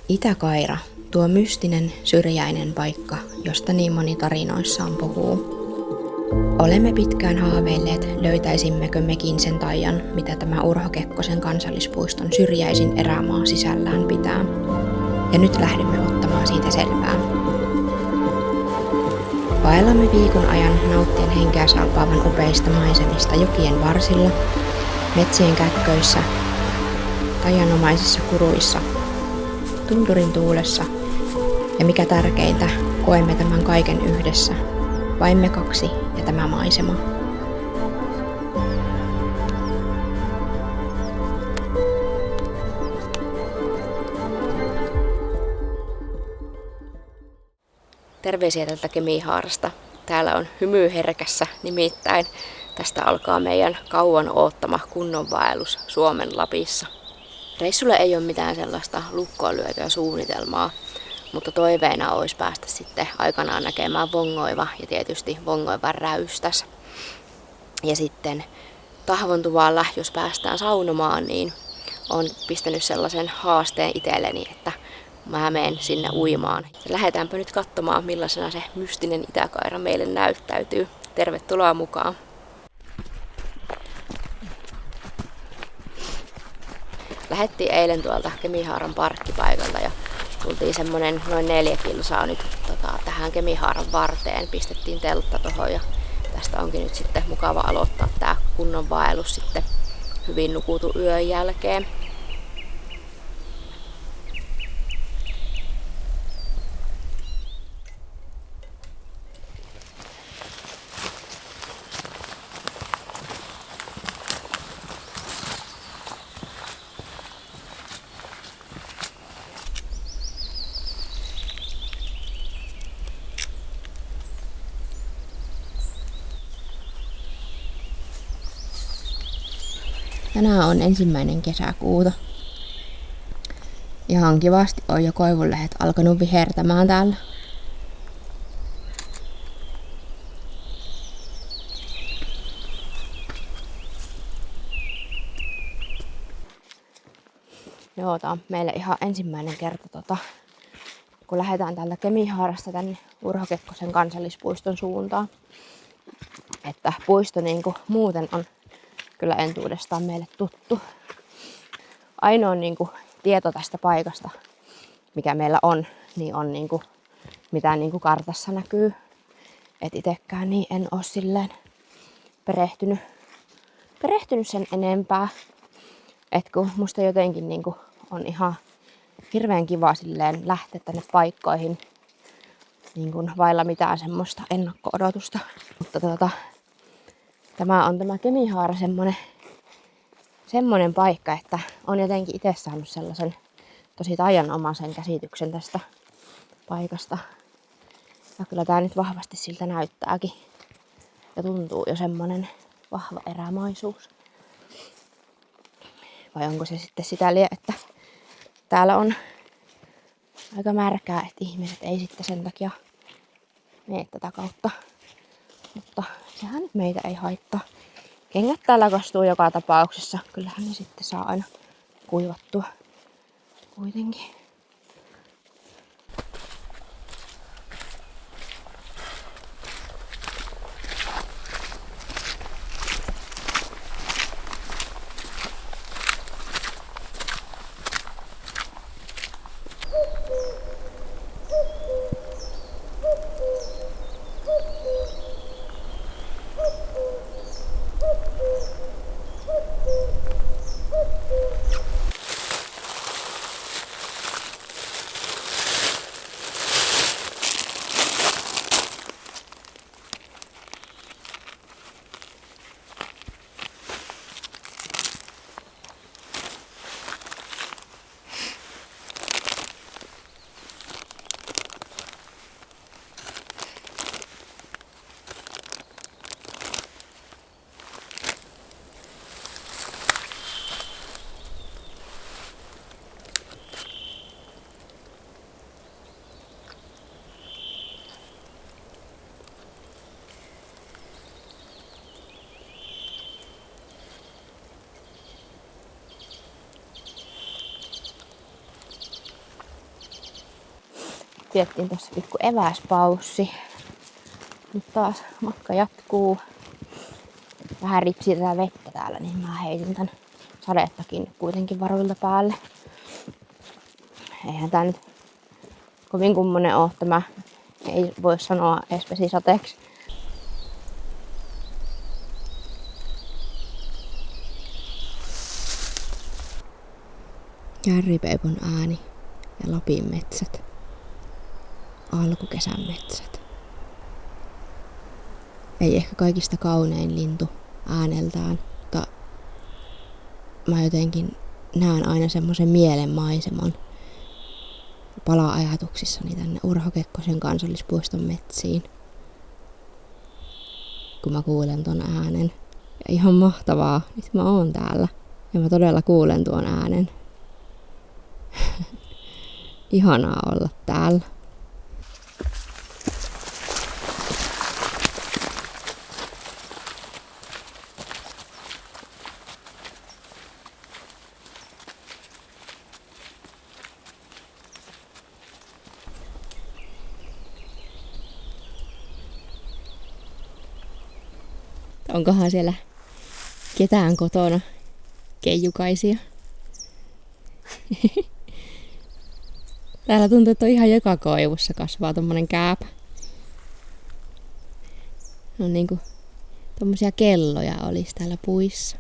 Itä-Kaira, tuo mystinen, syrjäinen paikka, josta niin moni tarinoissaan puhuu. Olemme pitkään haaveilleet, löytäisimmekö mekin sen taian, mitä tämä Urho Kekkosen kansallispuiston syrjäisin erämaa sisällään pitää. Ja nyt lähdemme ottamaan siitä selvää. Vaellamme viikon ajan nauttien henkeä salpaavan upeista maisemista jokien varsilla, metsien kätköissä, taianomaisissa kuruissa, tunturin tuulessa ja mikä tärkeintä, koemme tämän kaiken yhdessä, vain me kaksi ja tämä maisema. Terveisiä tältä Kemihaarasta. Täällä on hymy herkässä, nimittäin tästä alkaa meidän kauan oottama kunnonvaellus Suomen Lapissa. Reissulle ei ole mitään sellaista lukkoon lyötyä suunnitelmaa, mutta toiveena olisi päästä sitten aikanaan näkemään Vongoiva ja tietysti Vongoivan räystäs. Ja sitten Tahvontuvalla, jos päästään saunomaan, niin olen pistänyt sellaisen haasteen itselleni, että mä menen sinne uimaan. Lähdetäänpä nyt katsomaan, millaisena se mystinen Itä-Kaira meille näyttäytyy. Tervetuloa mukaan! Lähettiin eilen tuolta Kemihaaran parkkipaikalta ja tultiin semmonen noin 4 kilsaa nyt tähän Kemihaaran varteen. Pistettiin teltta tohon ja tästä onkin nyt sitten mukava aloittaa tää kunnon vaellus sitten hyvin nukutun yön jälkeen. Tänään on 1. kesäkuuta. Ihan kivasti on jo koivunlehdet alkanut vihertämään täällä. Joo, tää on meille ihan ensimmäinen kerta, kun lähdetään täältä Kemihaarasta tänne Urho Kekkosen kansallispuiston suuntaan. Että puisto niinku muuten on kyllä entuudestaan meille tuttu. Ainoa niinku tieto tästä paikasta, mikä meillä on, niin on niinku, mitä niinku kartassa näkyy. Et itekään niin en oo silleen perehtynyt sen enempää. Et kun musta jotenkin niinku on ihan hirveän kiva silleen lähteä tänne paikkoihin niinku vailla mitään semmoista ennakko-odotusta. Mutta tämä on tämä Kemihaara semmonen paikka, että on jotenkin itse saanut sellaisen tosi taianomaisen käsityksen tästä paikasta. Ja kyllä tää nyt vahvasti siltä näyttääkin. Ja tuntuu jo semmonen vahva erämaisuus. Vai onko se sitten sitä että täällä on aika märkää, että ihmiset ei sitten sen takia mene tätä kautta. Mutta sehän nyt meitä ei haittaa. Kengät täällä kastuu joka tapauksessa. Kyllähän ne sitten saa aina kuivattua kuitenkin. Piettiin tuossa pikku eväspaussi. Nyt taas matka jatkuu. Vähän ripsii tätä vettä täällä, niin mä heitin tän sadettakin kuitenkin varuilta päälle. Eihän tää nyt kovin kummonen oo tämä. Ei voi sanoa edes vesisateeksi. Kärripeipon ääni ja Lapin metsät. Alkukesän metsät. Ei ehkä kaikista kaunein lintu ääneltään, mutta mä jotenkin näen aina semmoisen mielenmaiseman. Palaa ajatuksissani tänne Urho Kekkosen kansallispuiston metsiin. Kun mä kuulen ton äänen. Ja ihan mahtavaa, nyt mä oon täällä. Ja mä todella kuulen tuon äänen. Ihanaa olla täällä. Onkohan siellä ketään kotona keijukaisia? Täällä tuntuu, että on ihan joka koivussa kasvaa tommonen kääpä. No niinku tommosia kelloja olisi täällä puissa.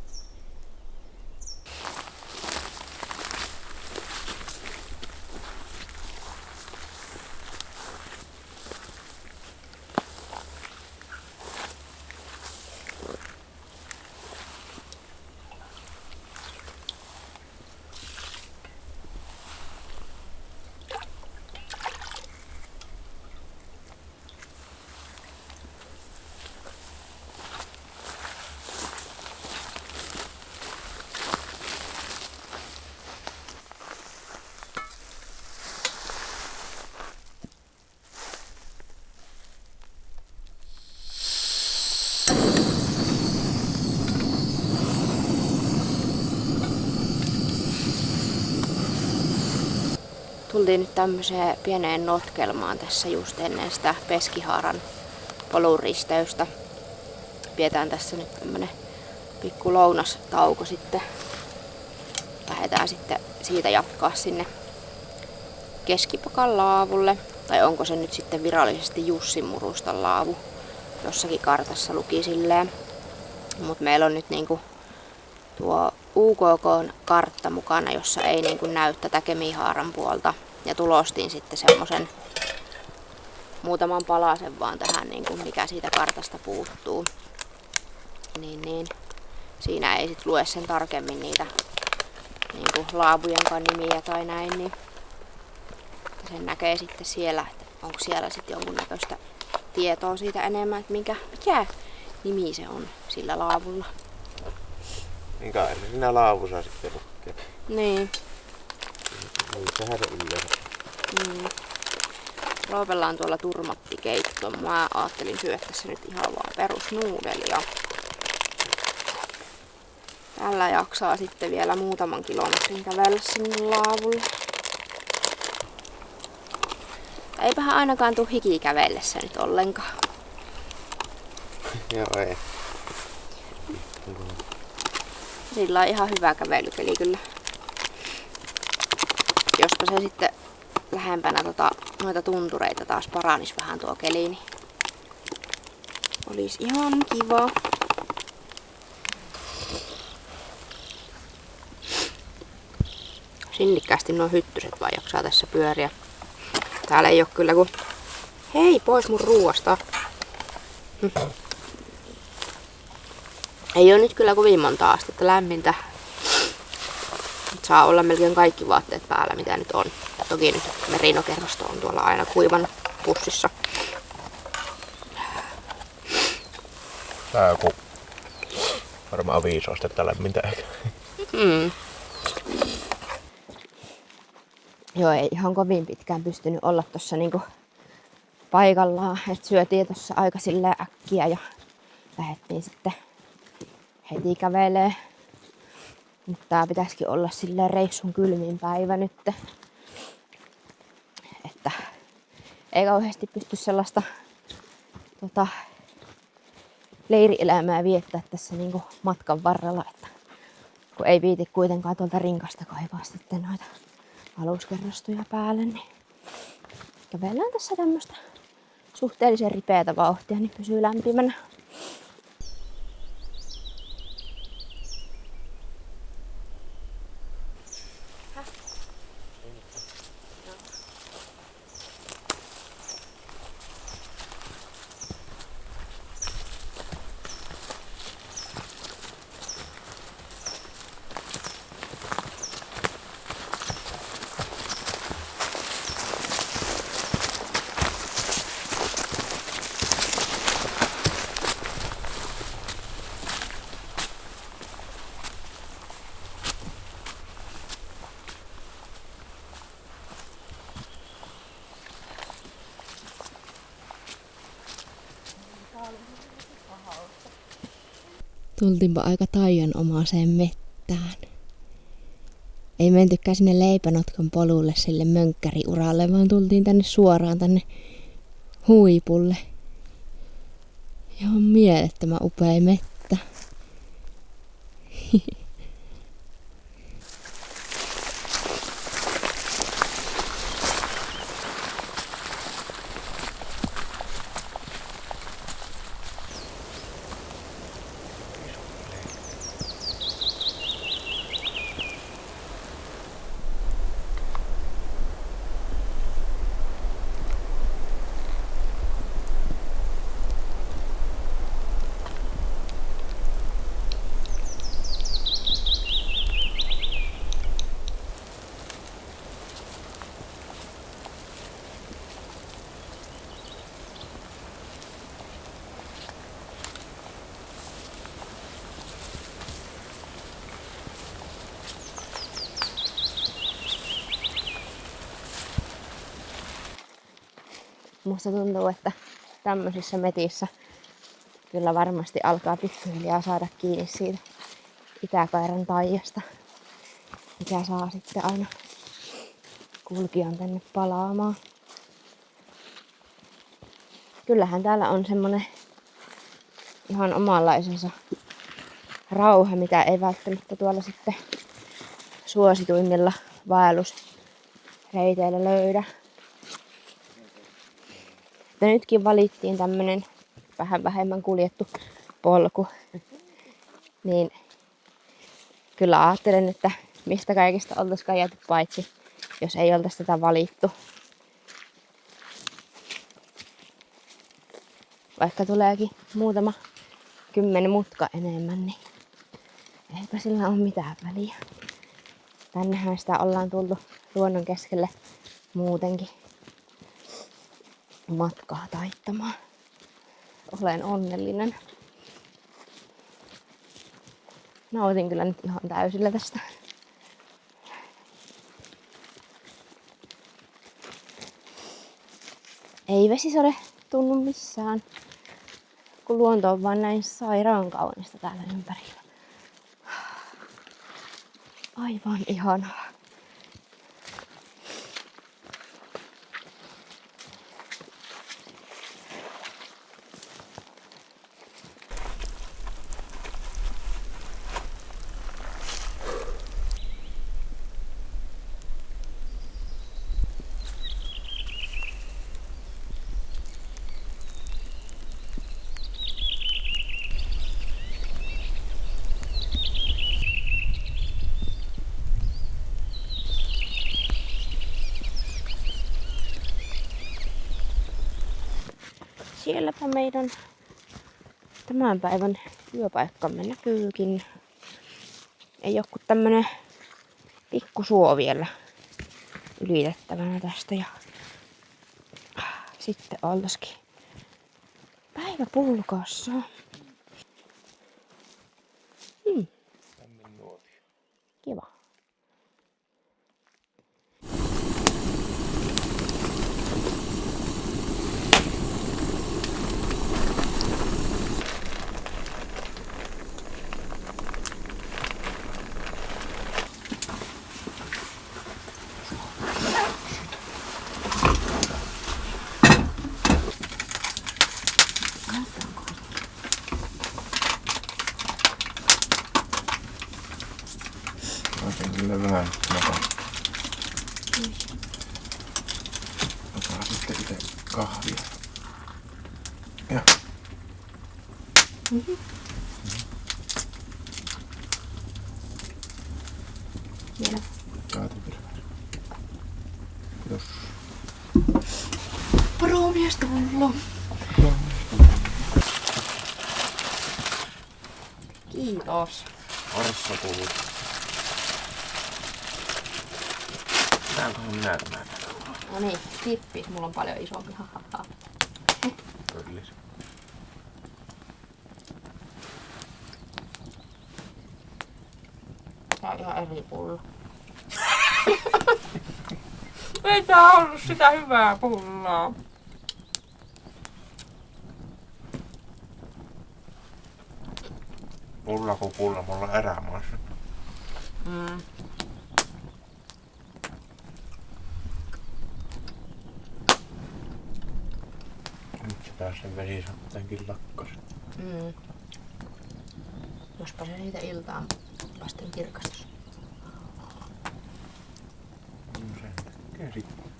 Tultiin nyt tämmöiseen pieneen notkelmaan tässä just ennen sitä Peskihaaran poluristeystä. Pidetään tässä nyt tämmönen pikku lounastauko sitten. Lähdetään sitten siitä jatkaa sinne Keskipakan laavulle. Tai onko se nyt sitten virallisesti Jussin Murustan laavu. Jossakin kartassa luki silleen. Mut meillä on nyt niinku tuo UKK-kartta mukana, jossa ei niinku näy tätä Kemihaaran puolta. Ja tulostin sitten semmosen muutaman palasen vaan tähän, niinku, mikä siitä kartasta puuttuu. Niin. Siinä ei sit lue sen tarkemmin niitä niinku laavujenkaan nimiä tai näin. Niin sen näkee sitten siellä, että onko siellä sitten jonkunnäköistä tietoa siitä enemmän, että mikä nimi se on sillä laavulla. Niin kai siinä laavussa sitten lukee. Niin. Sehän se yleensä. Roopella tuolla turmattikeitto. Mä ajattelin syödä tässä nyt ihan vaan perusnuudelia. Tällä jaksaa sitten vielä muutaman kilometrin kävellä sinne laavulle. Eipähän ainakaan tuu hiki kävellessä nyt ollenkaan. Joo, ei. Sillä on ihan hyvä kävelykeli kyllä. Jospa se sitten lähempänä noita tuntureita taas paranis vähän tuo keli, niin olisi ihan kiva. Sinnikkäästi nuo hyttyset vaan jaksaa tässä pyöriä. Täällä ei oo kyllä kun... Hei, pois mun ruuasta! Ei oo nyt kyllä kovin monta astetta lämmintä. Nyt saa olla melkein kaikki vaatteet päällä, mitä nyt on. Toki nyt merinokerrosto on tuolla aina kuivan pussissa. Tää joku varmaan 5 astetta lämmintä eikä. Joo, ei ihan kovin pitkään pystynyt olla tossa niinku paikallaan. Et syötiin tossa aika silleen äkkiä ja lähdettiin sitten heti kävelee. Mutta tää pitäisikin olla silleen reissun kylmin päivä nyt. Että ei kauheasti pysty sellaista leirielämää viettää tässä niinku matkan varrella, että kun ei viiti kuitenkaan tuolta rinkasta kaivaa sitten noita aluskerrostuja päälle, niin kävellään tässä tämmöstä suhteellisen ripeätä vauhtia, niin pysyy lämpimänä. Tultiinpa aika taianomaiseen mettään. Ei mentykään sinne Leipänotkan polulle sille mönkkäriuralle, vaan tultiin tänne suoraan tänne huipulle. Ihan mielettömän upea mettä. Musta tuntuu, että tämmöisissä metissä kyllä varmasti alkaa pikkuhiljaa saada kiinni siitä Itäkairan taijasta, mikä saa sitten aina kulkijan tänne palaamaan. Kyllähän täällä on semmonen ihan omanlaisensa rauha, mitä ei välttämättä tuolla sitten suosituimmilla vaellusreiteillä löydä. Ja nytkin valittiin tämmönen vähän vähemmän kuljettu polku. Niin kyllä ajattelen, että mistä kaikista oltaisikaan jääty paitsi, jos ei oltaisi tätä valittu. Vaikka tuleekin muutama 10 mutka enemmän, niin eipä sillä ole mitään väliä. Tännehän sitä ollaan tullut luonnon keskelle muutenkin matkaa taittamaan. Olen onnellinen. Nautin kyllä nyt ihan täysillä tästä. Ei vesisade tunnu missään, kun luonto on vaan näin sairaan kaunista täällä ympärillä. Aivan ihanaa. Sielläpä meidän tämän päivän yöpaikkamme näkyykin. Ei oo kuin tämmönen pikku suo vielä ylitettävänä tästä ja sitten oltaisikin päivä pulkassa. Kiva. kahvia. Ja. Vielä. Jos. Poromies tullut. Kiitos. Arssa tullut. Näenköhän minä tämän? No niin, tippis. Mulla on paljon isompi. Hahaha. Pöllis. Tää on ihan eri pullo. Ei tää ollut sitä hyvää pulloa. Pulla kuin pulla, mulla on erämaassa. Nyt se pääsee velisateenkin lakkas. Jospa se niitä iltaan vasten kirkastus. No se näkee sitten.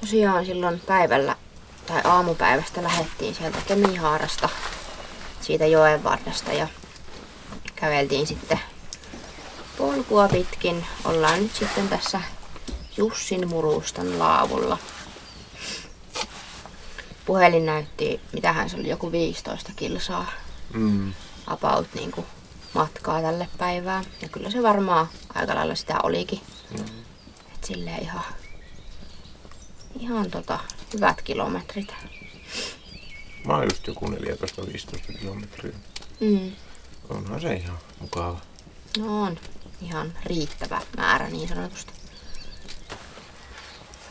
Tosiaan silloin päivällä tai aamupäivästä lähdettiin sieltä Kemihaarasta, siitä joenvarresta ja käveltiin sitten polkua pitkin. Ollaan nyt sitten tässä Jussin Murustan laavulla. Puhelin näytti, mitähän se oli, joku 15 kilsaa about niin kuin matkaa tälle päivään. Ja kyllä se varmaan aika lailla sitä olikin. Et silleen ihan hyvät kilometrit. Mä oon just joku 14-15 kilometriä. Onhan se ihan mukava. No on ihan riittävä määrä niin sanotusti.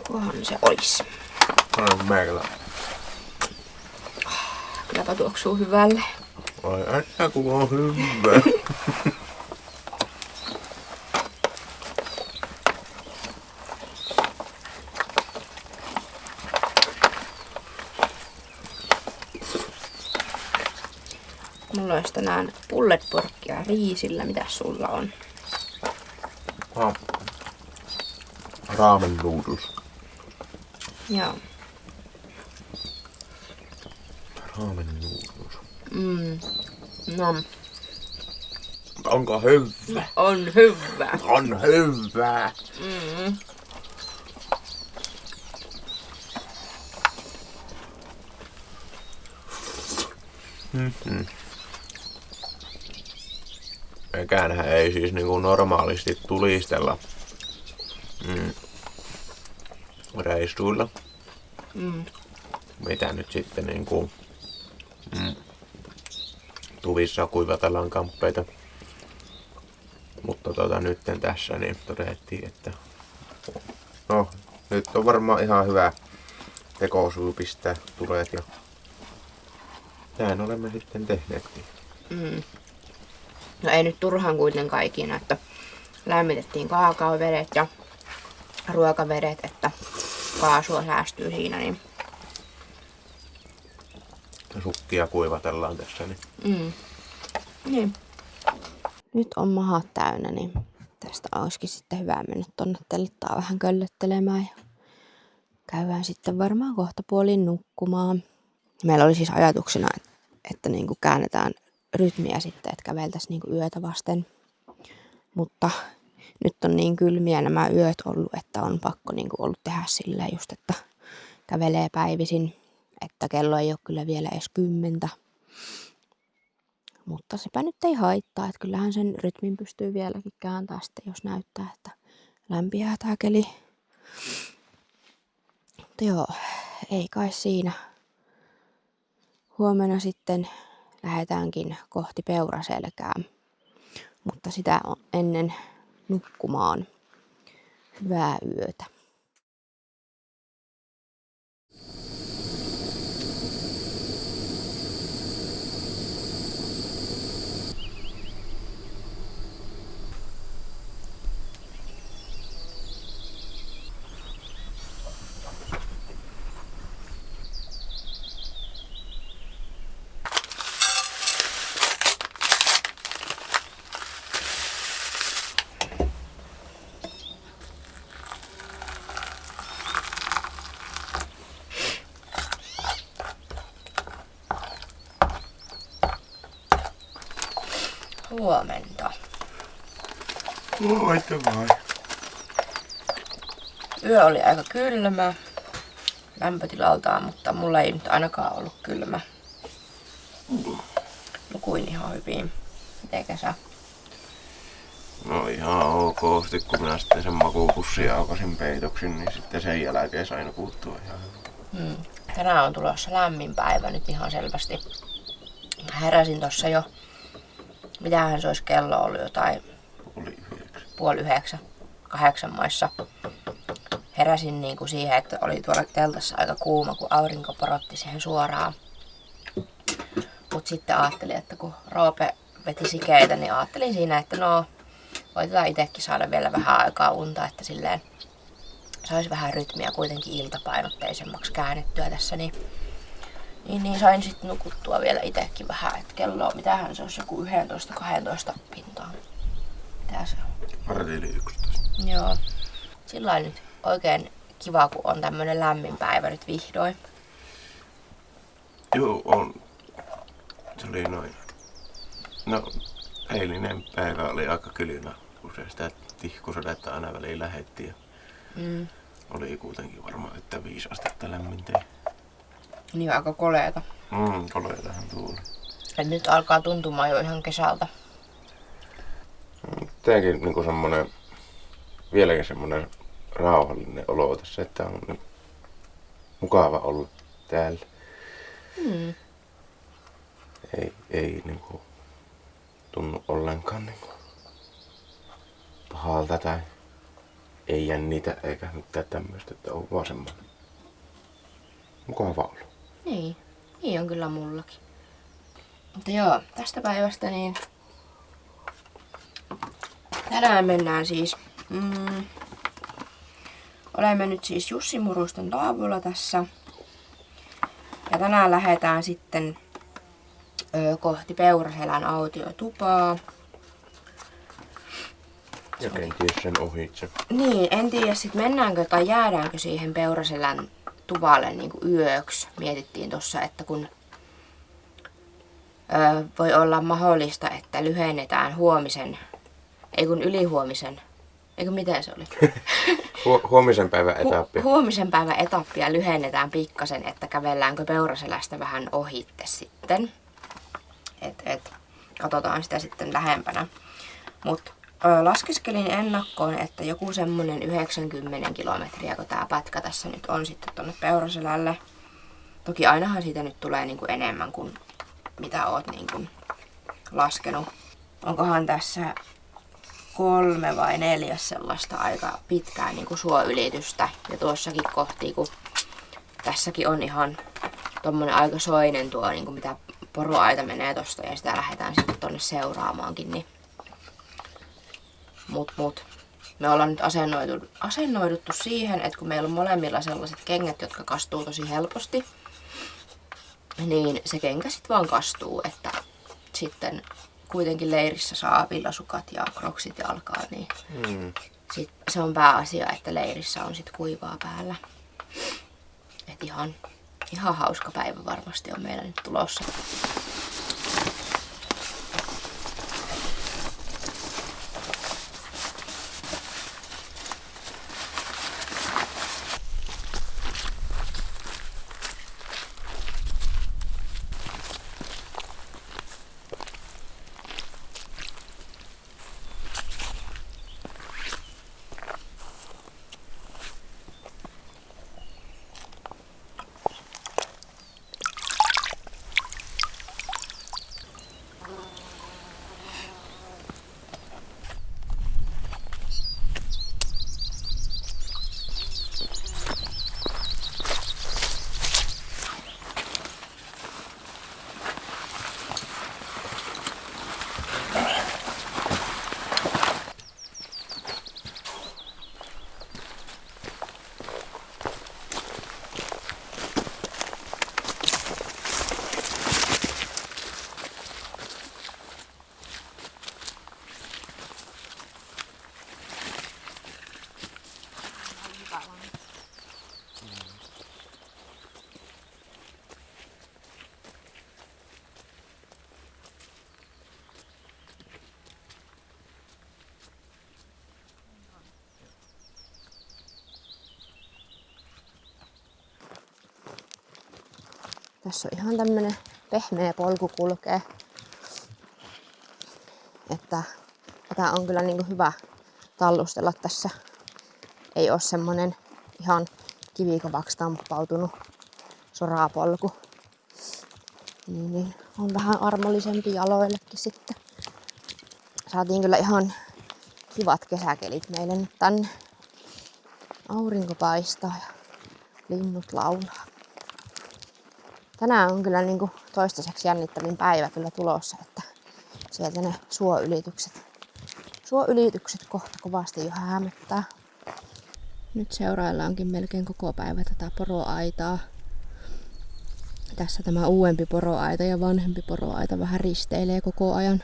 Kunhan se olisi. Ai meillä. Kylläpä tuoksuu hyvälle. Ai äsken kun on hyvä. Mulla olisi tänään pulletporkkia riisillä. Mitäs sulla on? Ramen noodles. Joo. Ramen noodles. No, Onko hyvä? on hyvä. On hyvä. Mekäänhän ei siis niinku normaalisti tulistella reissuilla. Mitä nyt sitten niinku tuvissa kuivatellaan kamppeita. Mutta nytten tässä niin todettiin, että no nyt on varmaan ihan hyvä tekosyy pistää tulet ja näin olemme sitten tehneetkin. No ei nyt turhaan kuitenkaan ikinä, että lämmitettiin kaakaovedet ja ruokavedet, että kaasua säästyy siinä. Niin. Sukkia kuivatellaan tässä. Niin. Nyt on mahat täynnä, niin tästä olisikin sitten hyvä mennä tonne telttaan vähän köllöttelemään ja käydään sitten varmaan kohta puolin nukkumaan. Meillä oli siis ajatuksena, että niin kuin käännetään rytmiä sitten, että käveltäisiin niin kuin yötä vasten. Mutta nyt on niin kylmiä nämä yöt ollut, että on pakko niin kuin ollut tehdä silleen just, että kävelee päivisin. Että kello ei ole kyllä vielä edes 10. Mutta sepä nyt ei haittaa, että kyllähän sen rytmin pystyy vieläkin kääntämään sitten, jos näyttää, että lämpiää tää keli. Mutta joo, ei kai siinä. Huomenna sitten lähdetäänkin kohti Peuraselkää, mutta sitä on ennen nukkumaan. Hyvää yötä. Huomenta. Huomenta vai? Yö oli aika kylmä lämpötilaltaan, mutta mulla ei nyt ainakaan ollut kylmä. Nukuin ihan hyvin. Mitenkä sä? No ihan ok. Sitten kun minä sitten sen makuupussin aukasin peitoksin, niin sitten sen jälkeen sain nukuttua ihan hyvin. Tänään on tulossa lämmin päivä nyt ihan selvästi. Heräsin tossa jo. Mitähän se olisi kello ollut, jotain 8:30, 8 maissa. Heräsin niinku siihen, että oli tuolla teltassa aika kuuma, kun aurinko porotti siihen suoraan. Mut sitten ajattelin, että kun Roope veti sikeitä, niin ajattelin siinä, että no, voitetaan itsekin saada vielä vähän aikaa unta, että silleen saisi vähän rytmiä kuitenkin iltapainotteisemmaksi käännettyä tässä, niin sain sitten nukuttua vielä itsekin vähän, että kello on, mitähän se olisi, joku 11-12 pintaan. Mitä se on? Vartili 11. Joo. Sillain nyt oikein kiva, kun on tämmönen lämmin päivä nyt vihdoin. Joo, on. Se oli noin. No, eilinen päivä oli aika kylmä, kun se sitä tihkusadetta aina väliin lähetti. Oli kuitenkin varmaan, että 5 astetta lämmintä. Niin aika koleeta. Koleetahan tuuli. Et nyt alkaa tuntumaan jo ihan kesältä. Tääkin niinku semmonen, vieläkin semmonen rauhallinen olo tässä, että on niin mukava olla täällä. Ei niinku tunnu ollenkaan niinku pahalta tai ei jännitä eikä mitään tämmöistä, että on vaan semmonen mukava olo. Niin on kyllä mullakin. Mutta joo, tästä päivästä niin tänään mennään siis, olemme nyt siis Jussi Muruston taavulla tässä. Ja tänään lähdetään sitten kohti Peuraselän autiotupaa. Ja kenties sen ohitse. Niin, en tiedä sit mennäänkö tai jäädäänkö siihen Peuraselän tuvalle niinku yöksi. Mietittiin tossa, että kun voi olla mahdollista, että lyhennetään ylihuomisen, eikö miten se oli? Huomisen päivän etappi. Huomisen päivän etappia lyhennetään pikkasen, että kävelläänkö Peuraselästä vähän ohitte sitten. Katsotaan sitä sitten lähempänä. Mut laskeskelin ennakkoon, että joku semmonen 90 kilometriä, kun tää pätkä tässä nyt on sitten tonne Peuraselälle. Toki ainahan siitä nyt tulee niinku enemmän kuin mitä oot niinku laskenut. Onkohan tässä 3 vai 4 sellaista aika pitkää niinku suoylitystä. Ja tuossakin kohti, kun tässäkin on ihan tommonen aika soinen tuo, niinku mitä poroaita menee tosta ja sitä lähdetään sitten tonne seuraamaankin. Niin. Mut. Me ollaan nyt asennoiduttu siihen, että kun meillä on molemmilla sellaiset kengät, jotka kastuu tosi helposti, niin se kenkä sit vaan kastuu, että sitten kuitenkin leirissä saa villasukat ja kroksit jalkaan, niin sit se on pääasia, että leirissä on sit kuivaa päällä. Et ihan hauska päivä varmasti on meillä nyt tulossa. Tässä on ihan tämmönen pehmeä polku kulkee. Että tätä on kyllä niinku hyvä tallustella tässä. Ei oo semmonen ihan kivikovaksi tamppautunut sorapolku. Niin on vähän armollisempi jaloillekin sitten. Saatiin kyllä ihan kivat kesäkelit meille nyt tänne. Aurinko paistaa ja linnut laulaa. Tänään on kyllä niinku toistaiseksi jännittävin päivä kyllä tulossa, että sieltä ne suoylitykset kohta kovasti jo häämöttää. Nyt seuraillaankin melkein koko päivä tätä poroaitaa. Tässä tämä uudempi poroaita ja vanhempi poroaita vähän risteilee koko ajan.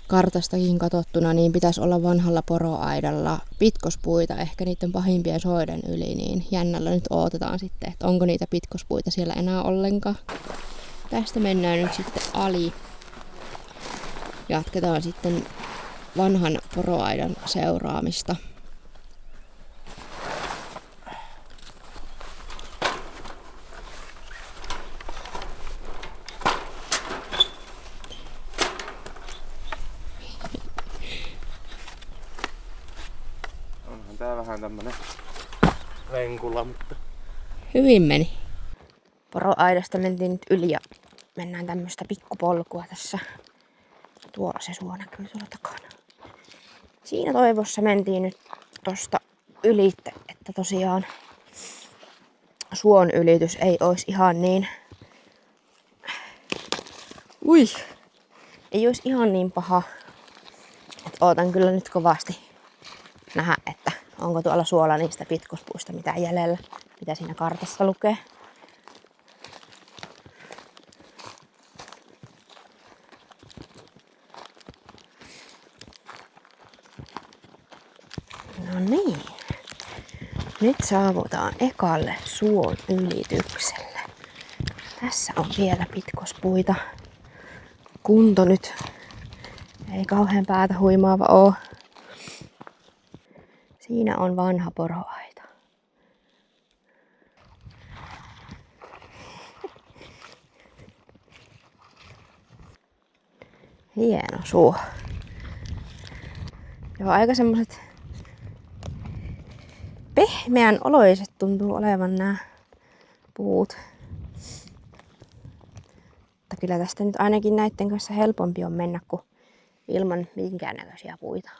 Kartastakin katsottuna niin pitäisi olla vanhalla poroaidalla pitkospuita ehkä niiden pahimpien soiden yli, niin jännällä nyt odotetaan sitten, että onko niitä pitkospuita siellä enää ollenkaan. Tästä mennään nyt sitten ali. Jatketaan sitten vanhan poroaidan seuraamista. Onhan tää vähän tämmönen venkula, mutta... Hyvin meni. Poroaidasta mentiin nyt yli ja mennään tämmöstä pikkupolkua tässä. Tuolla se suo näkyy tuolla takana. Siinä toivossa mentiin nyt tosta yli, että tosiaan suon ylitys ei olisi ihan niin... Ei olisi ihan niin paha. Et ootan kyllä nyt kovasti nähdä, että onko tuolla suolla niistä pitkospuista mitään jäljellä, mitä siinä kartassa lukee. No niin. Nyt saavutaan ekalle suon ylitykselle. Tässä on vielä pitkospuita. Kunto nyt ei kauhean päätä huimaava oo. Siinä on vanha poroaita. Hieno suo. Joo, aika semmoset pehmeän oloiset tuntuu olevan nämä puut. Mutta kyllä tästä nyt ainakin näitten kanssa helpompi on mennä kuin ilman minkäännäköisiä puita.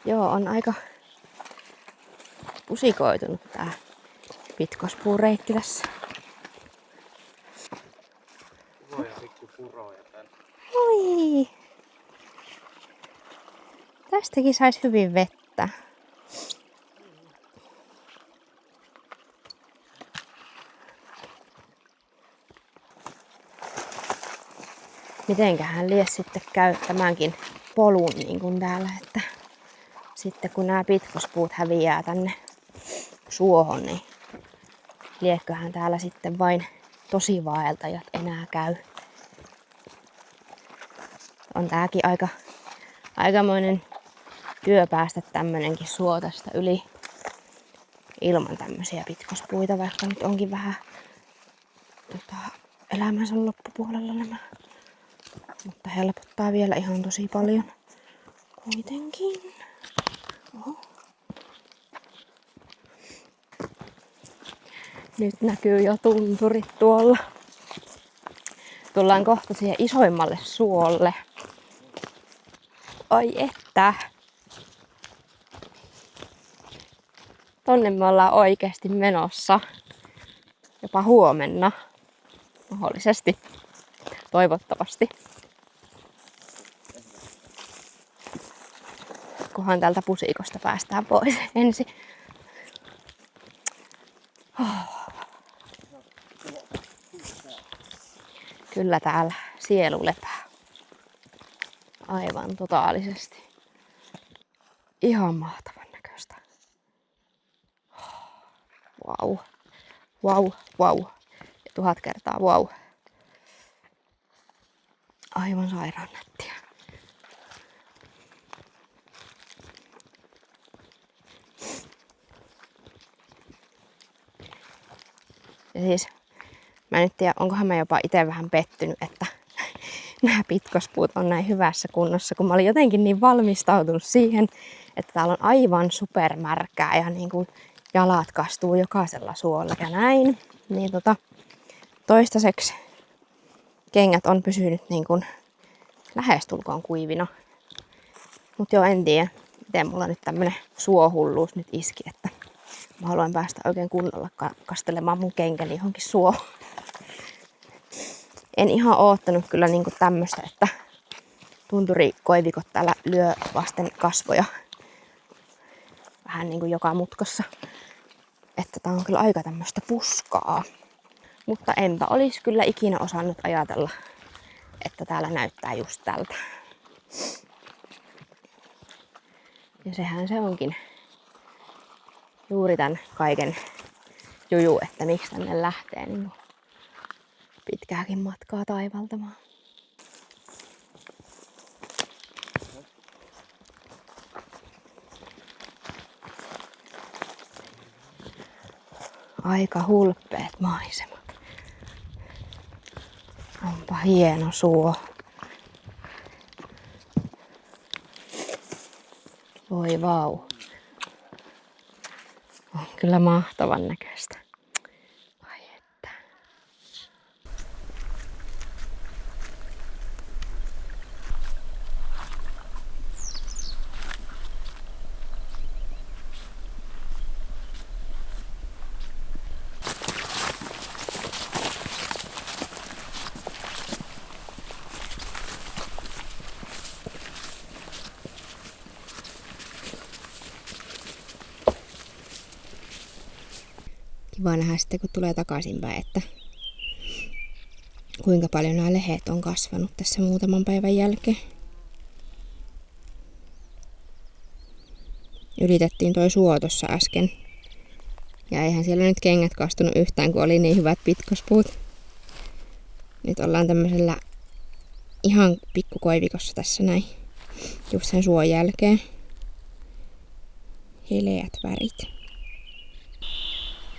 Joo, on aika pusikoitunut tää pitkospuureitti tässä. Voi pikku puroja täällä. Oi! Tästäkin sais hyvin vettä. Mitenköhän lies sitten käy tämänkin polun niin kuin täällä, että sitten kun nämä pitkospuut häviää tänne suohon, niin lieköhän täällä sitten vain tosi vaeltajat enää käy. On tääkin aikamoinen työ päästä tämmönenkin suo tästä yli ilman tämmöisiä pitkospuita, vaikka nyt onkin vähän elämänsä loppupuolella nämä. Mutta helpottaa vielä ihan tosi paljon kuitenkin. Oho. Nyt näkyy jo tunturit tuolla. Tullaan kohta siihen isoimmalle suolle. Ai että! Tonne me ollaan oikeasti menossa. Jopa huomenna. Mahdollisesti. Toivottavasti. Kunhan tältä pusikosta päästään pois ensin. Kyllä täällä sielu lepää. Aivan totaalisesti. Ihan mahtavan näköistä. Vau. Vau, vau. 1000 kertaa vau. Aivan sairaan nättiä. Ja siis, mä en nyt tiedä, onkohan mä jopa itse vähän pettynyt, että nämä pitkospuut on näin hyvässä kunnossa, kun mä olin jotenkin niin valmistautunut siihen, että täällä on aivan supermärkää ja niin kuin jalat kastuu jokaisella suolla ja näin. Niin toistaiseksi kengät on pysynyt niin kuin lähestulkoon kuivina. Mut joo, en tiedä, miten mulla nyt tämmönen suohulluus nyt iski, että mä haluan päästä oikein kunnolla kastelemaan mun kenkäni johonkin suohon. En ihan oottanut kyllä niinku tämmöstä, että tunturikoivikot täällä lyö vasten kasvoja vähän niinku joka mutkassa. Että tää on kyllä aika tämmöstä puskaa. Mutta enpä olisi kyllä ikinä osannut ajatella, että täällä näyttää just tältä. Ja sehän se onkin juuri tän kaiken juju, että miksi tänne lähtee niin pitkääkin matkaa taivaltamaan. Aika hulppeet maisemat. Onpa hieno suo. Voi vau. On kyllä mahtavan näköistä. Ai että. Kiva nähdä sitten, kun tulee takaisinpäin, että kuinka paljon nämä lehet on kasvanut tässä muutaman päivän jälkeen. Ylitettiin toi suo tossa äsken. Ja eihän siellä nyt kengät kastunut yhtään, kun oli niin hyvät pitkospuut. Nyt ollaan tämmöisellä ihan pikkukoivikossa tässä näin. Just sen suon jälkeen. Heleät värit.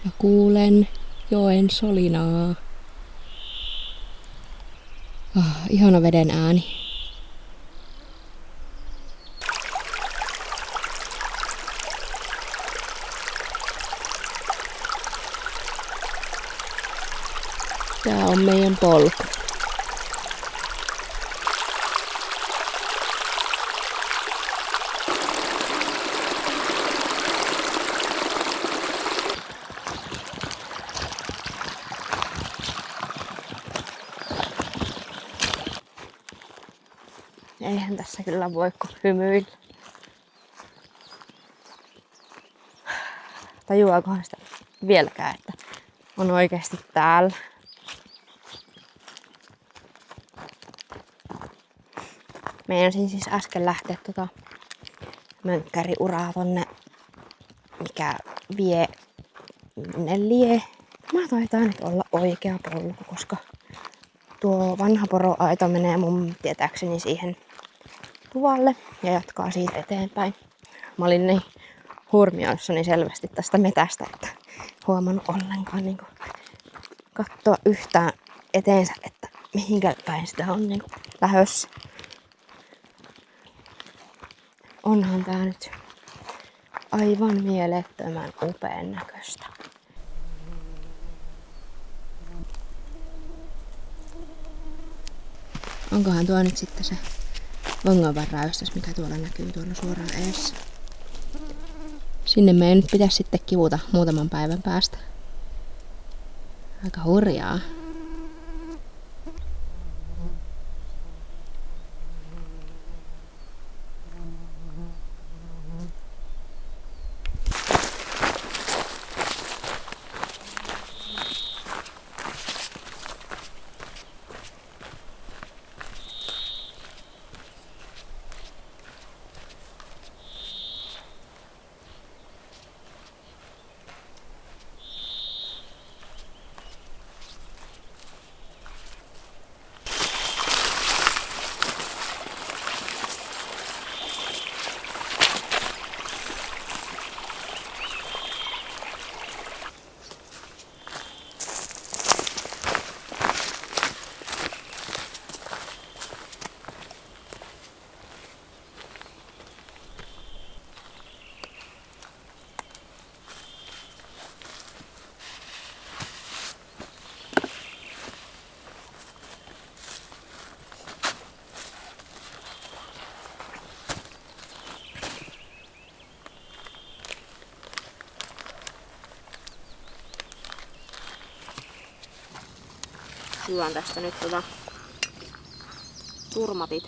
Ja kuulen joen solinaa. Ihana veden ääni. Tää on meidän polku. Eihän tässä kyllä voi kuin hymyillä. Tajuaakohan sitä vieläkään, että on oikeasti täällä. Meinasin siis äsken lähteä mönkkäriuraa tonne, mikä vie minne lie. Mä taitaa nyt olla oikea polku, koska tuo vanha poroaito menee mun tietääkseni siihen tuvalle ja jatkaa siitä eteenpäin. Mä olin niin hurmioissani selvästi tästä metästä, että huomannut ollenkaan niin katsoa yhtään eteensä, että mihinkä päin sitä on niin lähössä. Onhan tää nyt aivan mielettömän upean näköistä. Onkohan tuo nyt sitten se Vonganvarraystös, mikä tuolla näkyy tuolla suoraan eessä. Sinne meidän nyt pitäisi sitten kivuta muutaman päivän päästä. Aika hurjaa. Syön tästä nyt turmatit.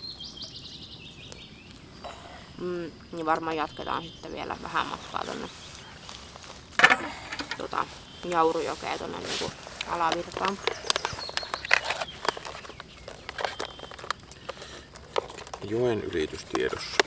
Niin varmaan jatketaan sitten vielä vähän matkaa tonne Jaurujokeen tonne niinku alavirtaan. Joen ylitystiedossa.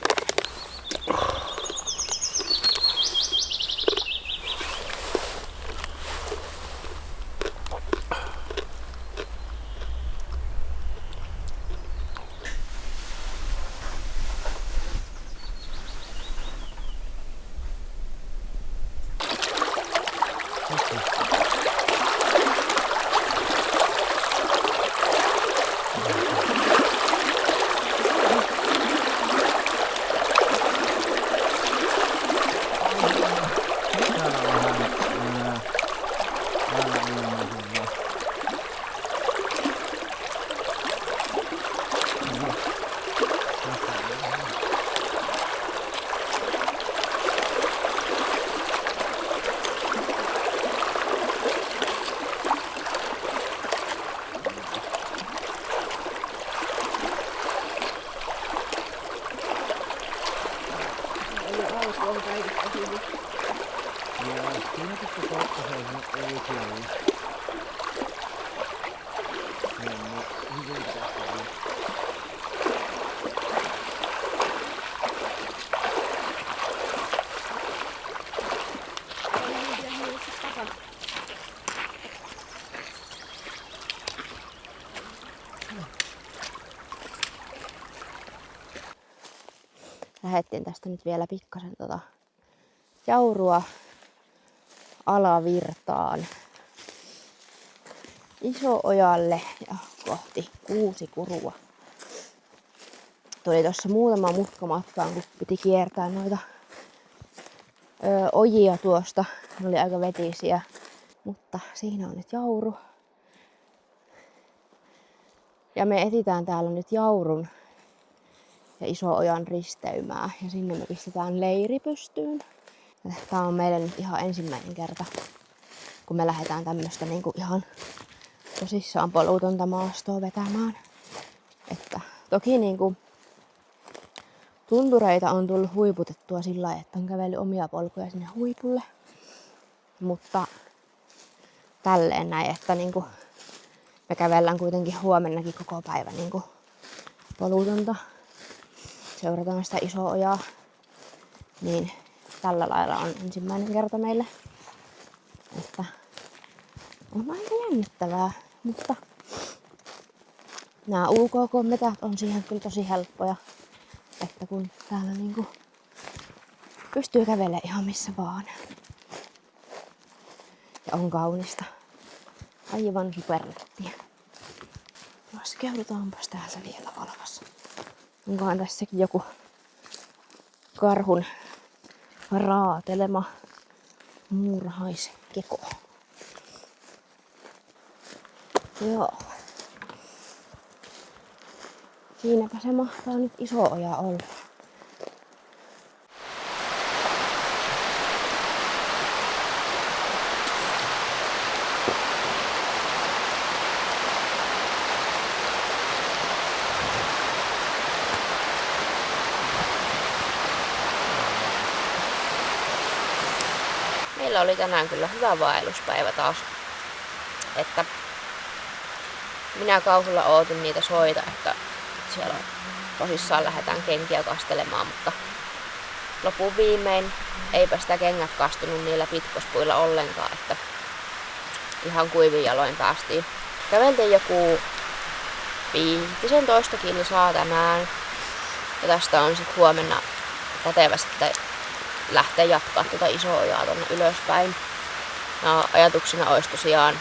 Lähettiin tästä nyt vielä pikkasen Jaurua alavirtaan Iso-Ojalle ja kohti Kuusikurua. Tuli tuossa muutama mutka matkaan, kun piti kiertää noita ojia tuosta. Ne oli aika vetisiä, mutta siinä on nyt Jauru. Ja me etsitään täällä nyt Jaurun ja Iso-Ojan risteymää ja sinne me pistetään leiri pystyyn. Tää on meille nyt ihan ensimmäinen kerta, kun me lähdetään tämmöstä niinku ihan tosissaan polutonta maastoa vetämään. Että toki niinku tuntureita on tullut huiputettua sillä lailla, että on kävellyt omia polkuja sinne huipulle. Mutta tälleen näin, että niinku me kävellään kuitenkin huomennakin koko päivä niinku polutonta. Seurataan sitä Iso-Ojaa. Niin tällä lailla on ensimmäinen kerta meille. Että on aika jännittävää, mutta nämä UKK-metät on siihen kyllä tosi helppoja. Että kun täällä niinku pystyy kävelemään ihan missä vaan. Ja on kaunista. Aivan superlettiä. Laskeudutaanpas täältä vielä alas. Onkohan tässäkin joku karhun raatelema muurahaiskeko. Joo. Siinäpä se mahtaa nyt iso oja olla. Meillä oli tänään kyllä hyvä vaelluspäivä taas. Että minä kauhulla ootin niitä soita, että siellä tosissaan lähdetään kenkiä kastelemaan, mutta lopun viimein eipä sitä kengät kastunut niillä pitkospuilla ollenkaan, että ihan kuivin jaloin päästiin. Käveltiin joku 15 kilsaa tänään ja tästä on sitten huomenna kätevä sitten lähteä jatkaa tuota isoa ojaa tonne ylöspäin. Ja ajatuksena olisi tosiaan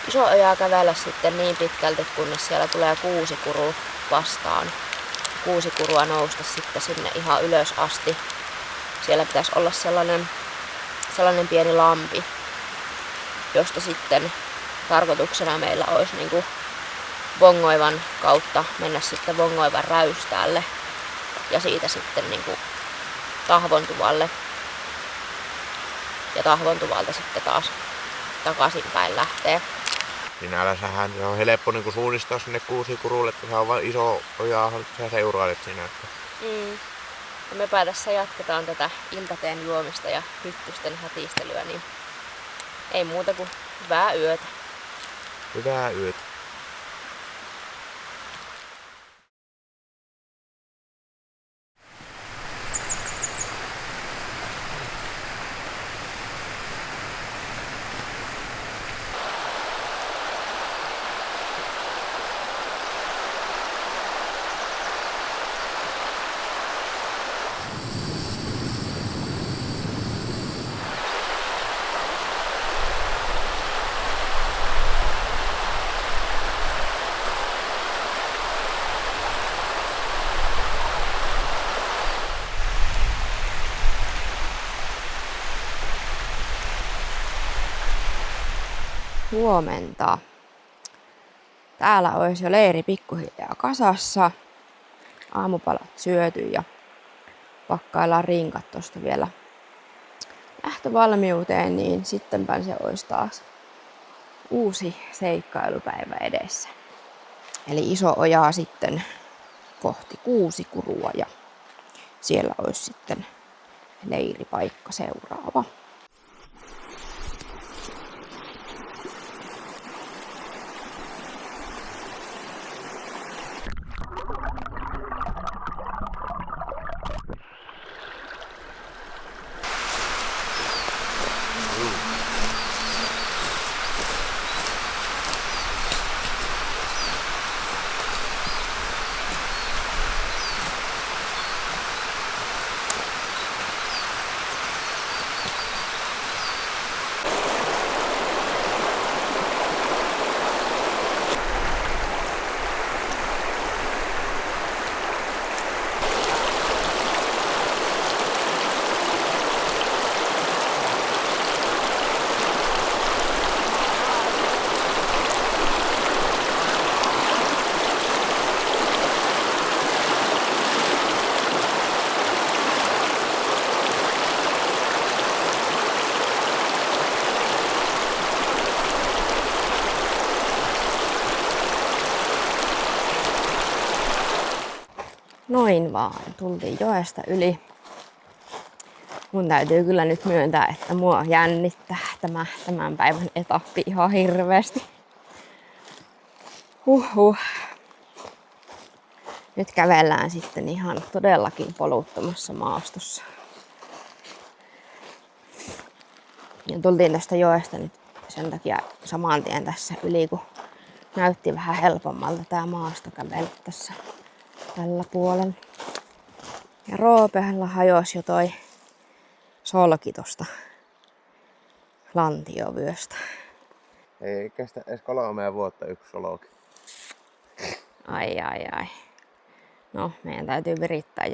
iso oja kävellä sitten niin pitkälti, kunnes siellä tulee Kuusikuru vastaan. Kuusikurua nousta sitten sinne ihan ylös asti. Siellä pitäisi olla sellainen pieni lampi, josta sitten tarkoituksena meillä olisi niinku Vongoivan kautta mennä sitten Vongoivan räystäälle ja siitä sitten niinku Tahvontuvalle. Ja Tahvontuvalta sitten taas takaisinpäin lähtee. Sinälläsähän se on helppo niin suunnistaa sinne Kuusikurulle, että se on vain iso oja, sä seurailet siinä. Ja mepä tässä jatketaan tätä iltateen juomista ja hyttysten hätistelyä, niin ei muuta kuin hyvää yötä. Hyvää yötä. Huomenta. Täällä olisi jo leiri pikkuhiljaa kasassa. Aamupalat syöty ja pakkaillaan rinkat tosta vielä lähtövalmiuteen, niin sittenpä se olisi taas uusi seikkailupäivä edessä. Eli iso ojaa sitten kohti Kuusikurua ja siellä olisi sitten leiripaikka seuraava. Noin vaan, tultiin joesta yli. Mun täytyy kyllä nyt myöntää, että mua jännittää tämän päivän etappi ihan hirveästi. Nyt kävellään sitten ihan todellakin poluttomassa maastossa. Ja tultiin tästä joesta nyt sen takia saman tien tässä yli, kun näytti vähän helpommalta tää maasto kävellä tässä tällä puolella. Ja Roopehella hajosi jo toi solki tosta lantiovyöstä. Ei kestä edes 3 vuotta yksi solki. Ai. No, meidän täytyy virittää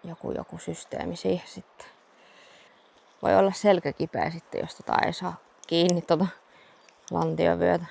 joku systeemi siihen sitten. Voi olla selkä kipeä sitten, jos ei saa kiinni lantiovyötä.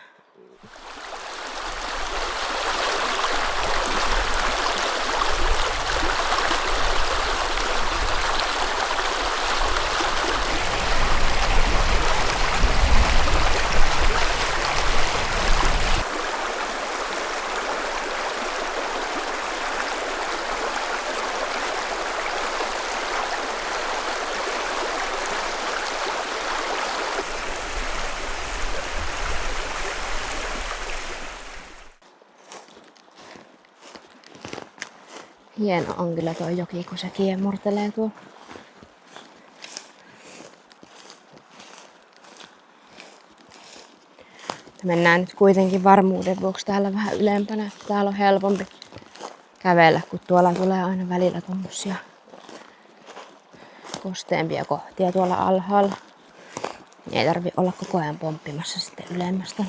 Hieno on kyllä tuo joki, kun se kiemurtelee tuo. Mennään nyt kuitenkin varmuuden vuoksi täällä vähän ylempänä. Täällä on helpompi kävellä, kun tuolla tulee aina välillä tommosia kosteempia kohtia tuolla alhaalla. Niin ei tarvi olla koko ajan pomppimassa sitten ylemmästä.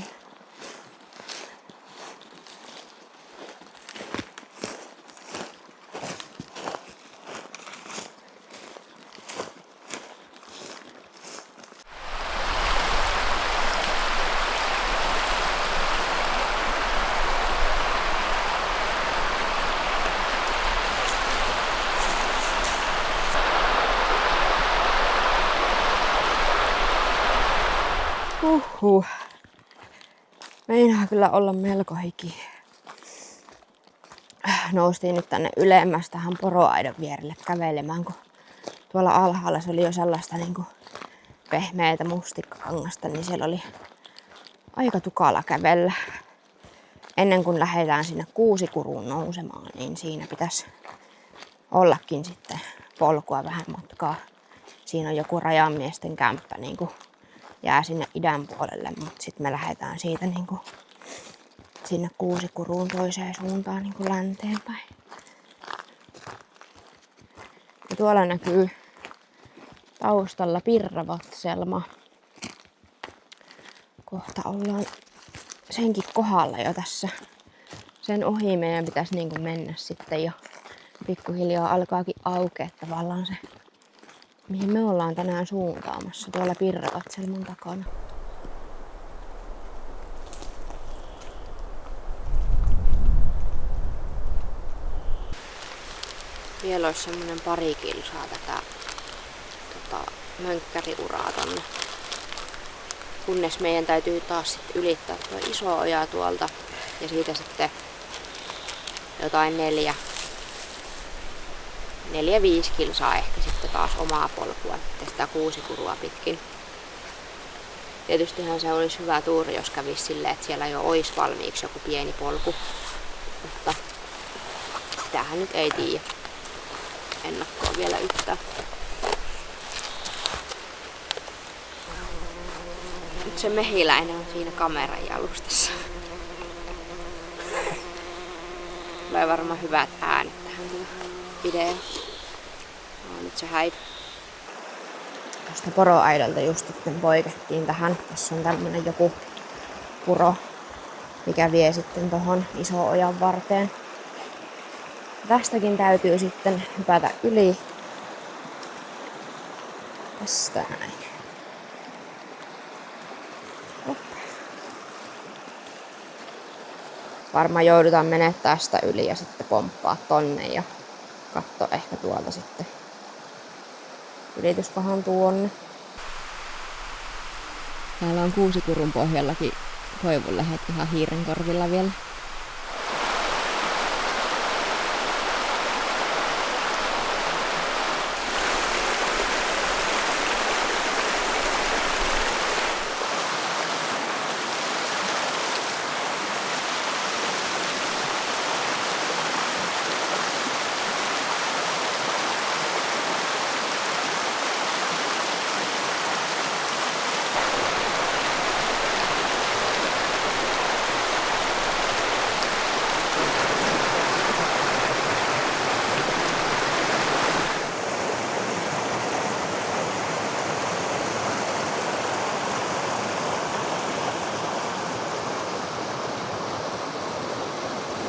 Meinaa kyllä olla melko hiki. Noustiin nyt tänne ylemmäs tähän poroaidan vierelle kävelemään, kun tuolla alhaalla se oli jo sellaista niinku pehmeätä mustikkakangasta, niin siellä oli aika tukala kävellä. Ennen kuin lähdetään sinne Kuusikuruun nousemaan, niin siinä pitäisi ollakin sitten polkua vähän matkaa. Siinä on joku rajamiesten kämppä niin kuin jää sinne idän puolelle, mutta sitten me lähdetään siitä niin kuin sinne Kuusikuruun toiseen suuntaan niin kuin länteen päin. Ja tuolla näkyy taustalla Pirravatselma. Kohta ollaan senkin kohdalla jo tässä. Sen ohi meidän pitäisi niin kuin mennä sitten jo. Pikkuhiljaa alkaakin aukea tavallaan se, mihin me ollaan tänään suuntaamassa tuolla Pirravatselman takana. Vielä olisi semmonen 2 kilsaa tätä mönkkäriuraa tonne. Kunnes meidän täytyy taas sitten ylittää tuo iso oja tuolta ja siitä sitten jotain 4-5 kilsaa ehkä sitten taas omaa polkua tästä Kuusikurua pitkin. Tietystihän se olisi hyvä tuuri, jos kävisi silleen, että siellä jo olisi valmiiksi joku pieni polku. Mutta sitähän nyt ei tiedä ennakkoon vielä yhtään. Nyt se mehiläinen on siinä kameran jalustassa. Tulee varmaan hyvät äänet tähän videoon. No, nyt se häipyy. Tuosta poroaidalta just sitten poikettiin tähän. Tässä on tämmönen joku puro, mikä vie sitten tohon iso ojan varteen. Tästäkin täytyy sitten hypätä yli. Tästä näin. Varmaan joudutaan menemään tästä yli ja sitten pomppaa tonne ja katsoa ehkä tuolta sitten ylityspahan tuonne. Täällä on Kuusikurun pohjallakin koivunlähet ihan hiirenkorvilla vielä.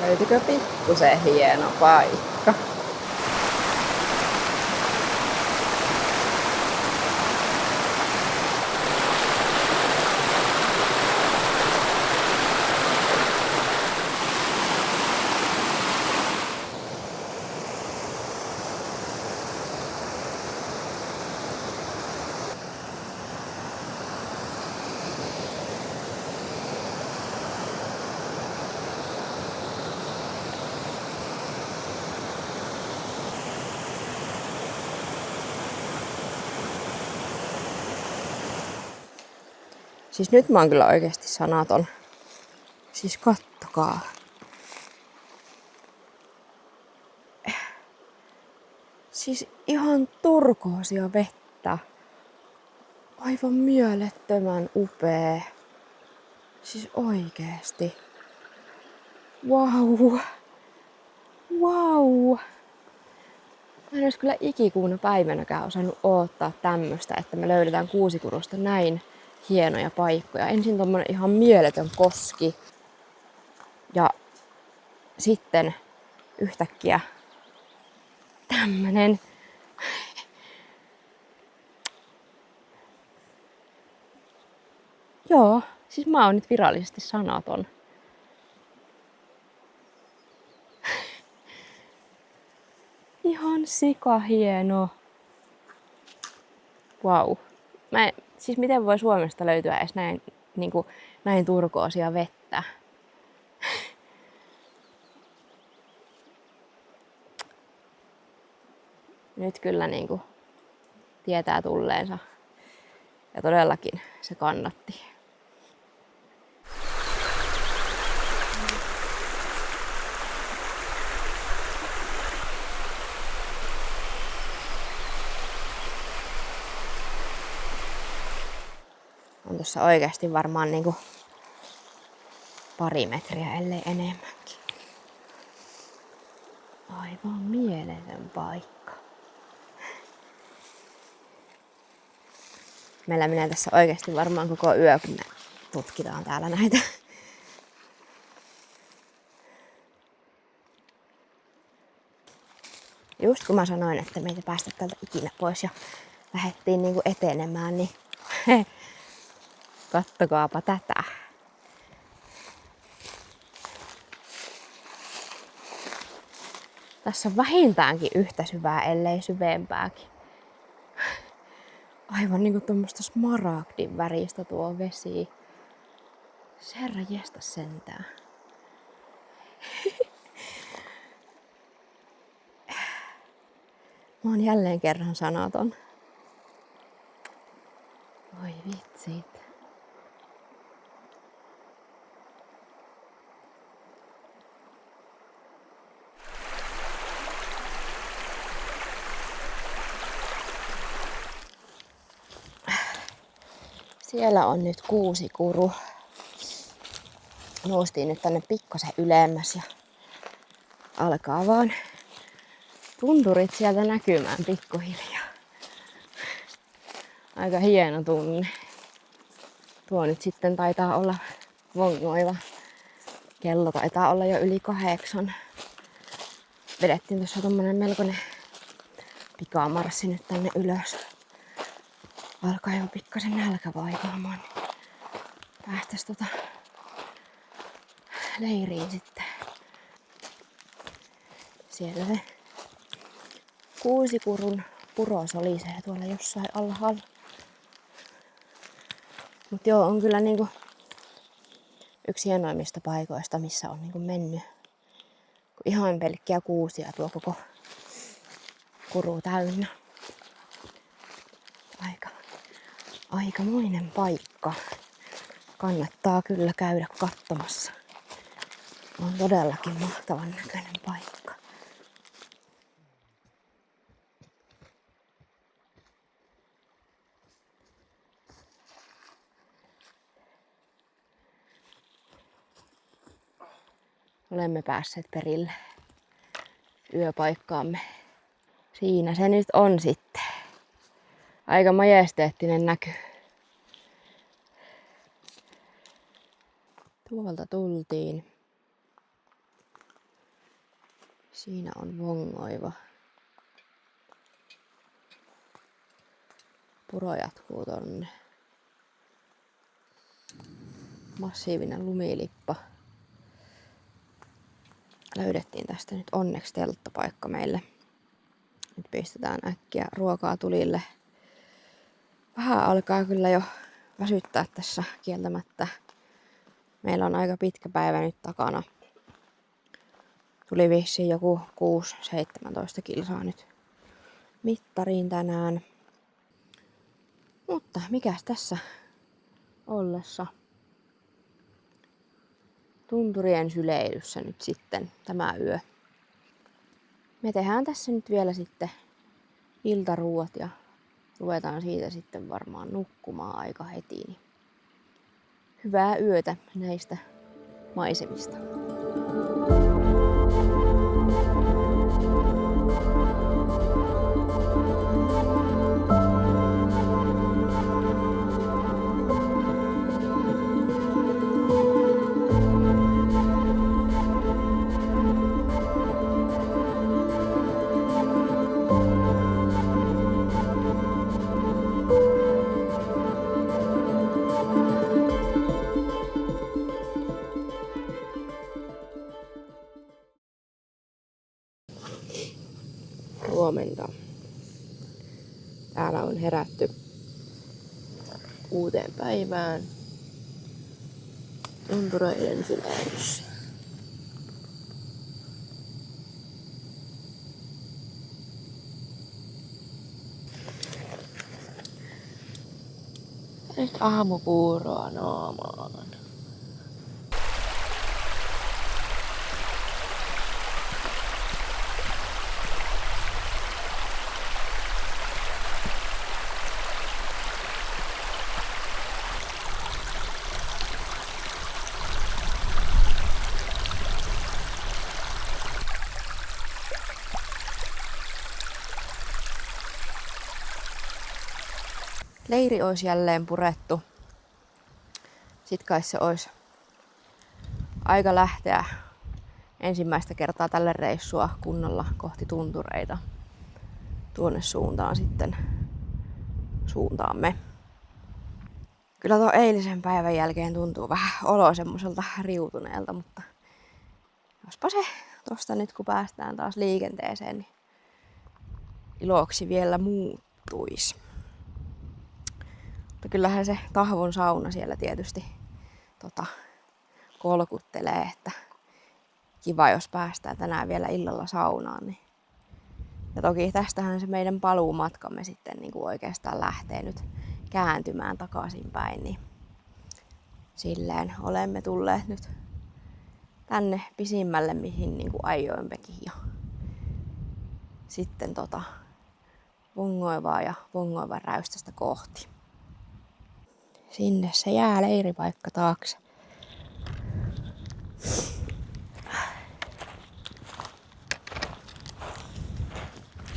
Löytyykö pikkusen hieno paikka? Siis nyt mä oon kyllä oikeesti sanaton. Siis kattokaa. Siis ihan turkoosia vettä. Aivan mielettömän upea. Siis oikeesti. Vau. Vau. Mä en ois kyllä ikikuuna päivänäkään osannut odottaa tämmöstä, että me löydetään Kuusikurusta näin hienoja paikkoja. Ensin tommonen ihan mieletön koski. Ja sitten yhtäkkiä tämmönen. Joo, siis mä oon nyt virallisesti sanaton. Ihan sikahieno. Vau. Siis miten voi Suomesta löytyä edes näin, näin turkoosia vettä? Nyt kyllä tietää tulleensa. Ja todellakin se kannatti. On tuossa oikeasti varmaan pari metriä, ellei enemmänkin. Aivan mieletön paikka. Meillä menee tässä oikeasti varmaan koko yö, kun me tutkitaan täällä näitä. Just kun mä sanoin, että meitä päästä täältä ikinä pois ja lähdettiin etenemään, niin kattokaapa tätä. Tässä on vähintäänkin yhtä syvää, ellei syvempääkin. Aivan tuommoista smaragdin väristä tuo vesi. Herra jesta sentään. Mä oon jälleen kerran sanaton. Oi vitsit. Siellä on nyt Kuusikuru. Noustiin nyt tänne pikkasen ylemmäs ja alkaa vaan tunturit sieltä näkymään pikkuhiljaa. Aika hieno tunne. Tuo nyt sitten taitaa olla Vongoiva. Kello taitaa olla jo yli 8. Vedettiin tuossa tommonen melkoinen pikamarssi nyt tänne ylös. Alkaa jo pikkasen nälkä vaivaamaan. Päästäis leiriin sitten. Siellä se Kuusikurun puro solisee tuolla jossain alhaalla. Mut joo, on kyllä yksi hienoimmista paikoista, missä on mennyt. Ihan pelkkiä kuusia tuo koko kuru täynnä. Aikamoinen paikka. Kannattaa kyllä käydä katsomassa. On todellakin mahtavan näköinen paikka. Olemme päässeet perille yöpaikkaamme. Siinä se nyt on sitten. Aika majesteettinen näky. Tuolta tultiin. Siinä on Vongoiva. Puro jatkuu tonne. Massiivinen lumilippa. Löydettiin tästä nyt onneksi telttapaikka meille. Nyt pistetään äkkiä ruokaa tulille. Vähän alkaa kyllä jo väsyttää tässä kieltämättä. Meillä on aika pitkä päivä nyt takana. Tuli vissiin joku 6-17 kilsaa nyt mittariin tänään. Mutta mikäs tässä ollessa tunturien syleilyssä nyt sitten tämä yö. Me tehdään tässä nyt vielä sitten iltaruuat ja ruvetaan siitä sitten varmaan nukkumaan aika heti. Niin hyvää yötä näistä maisemista. Huomenta. Täällä on herätty uuteen päivään tuntureiden syleilyssä. Nyt aamupuuroa naamaan. Leiri olisi jälleen purettu. Sitten kai se olisi aika lähteä ensimmäistä kertaa tälle reissua kunnolla kohti tuntureita. Tuonne suuntaan sitten suuntaamme. Kyllä tuon eilisen päivän jälkeen tuntuu vähän olo semmoiselta riutuneelta, mutta jospa se tosta nyt kun päästään taas liikenteeseen, niin iloksi vielä muuttuisi. Mutta kyllähän se Tahvon sauna siellä tietysti kolkuttelee, että kiva jos päästään tänään vielä illalla saunaan. Niin. Ja toki tästähän se meidän paluumatkamme sitten niin kuin oikeastaan lähtee nyt kääntymään takaisinpäin. Niin silleen olemme tulleet nyt tänne pisimmälle, mihin niin kuin aioimmekin. Ja sitten Vongoivaa ja Vongoivan räystöstä kohti. Sinne se jää leiripaikka taakse.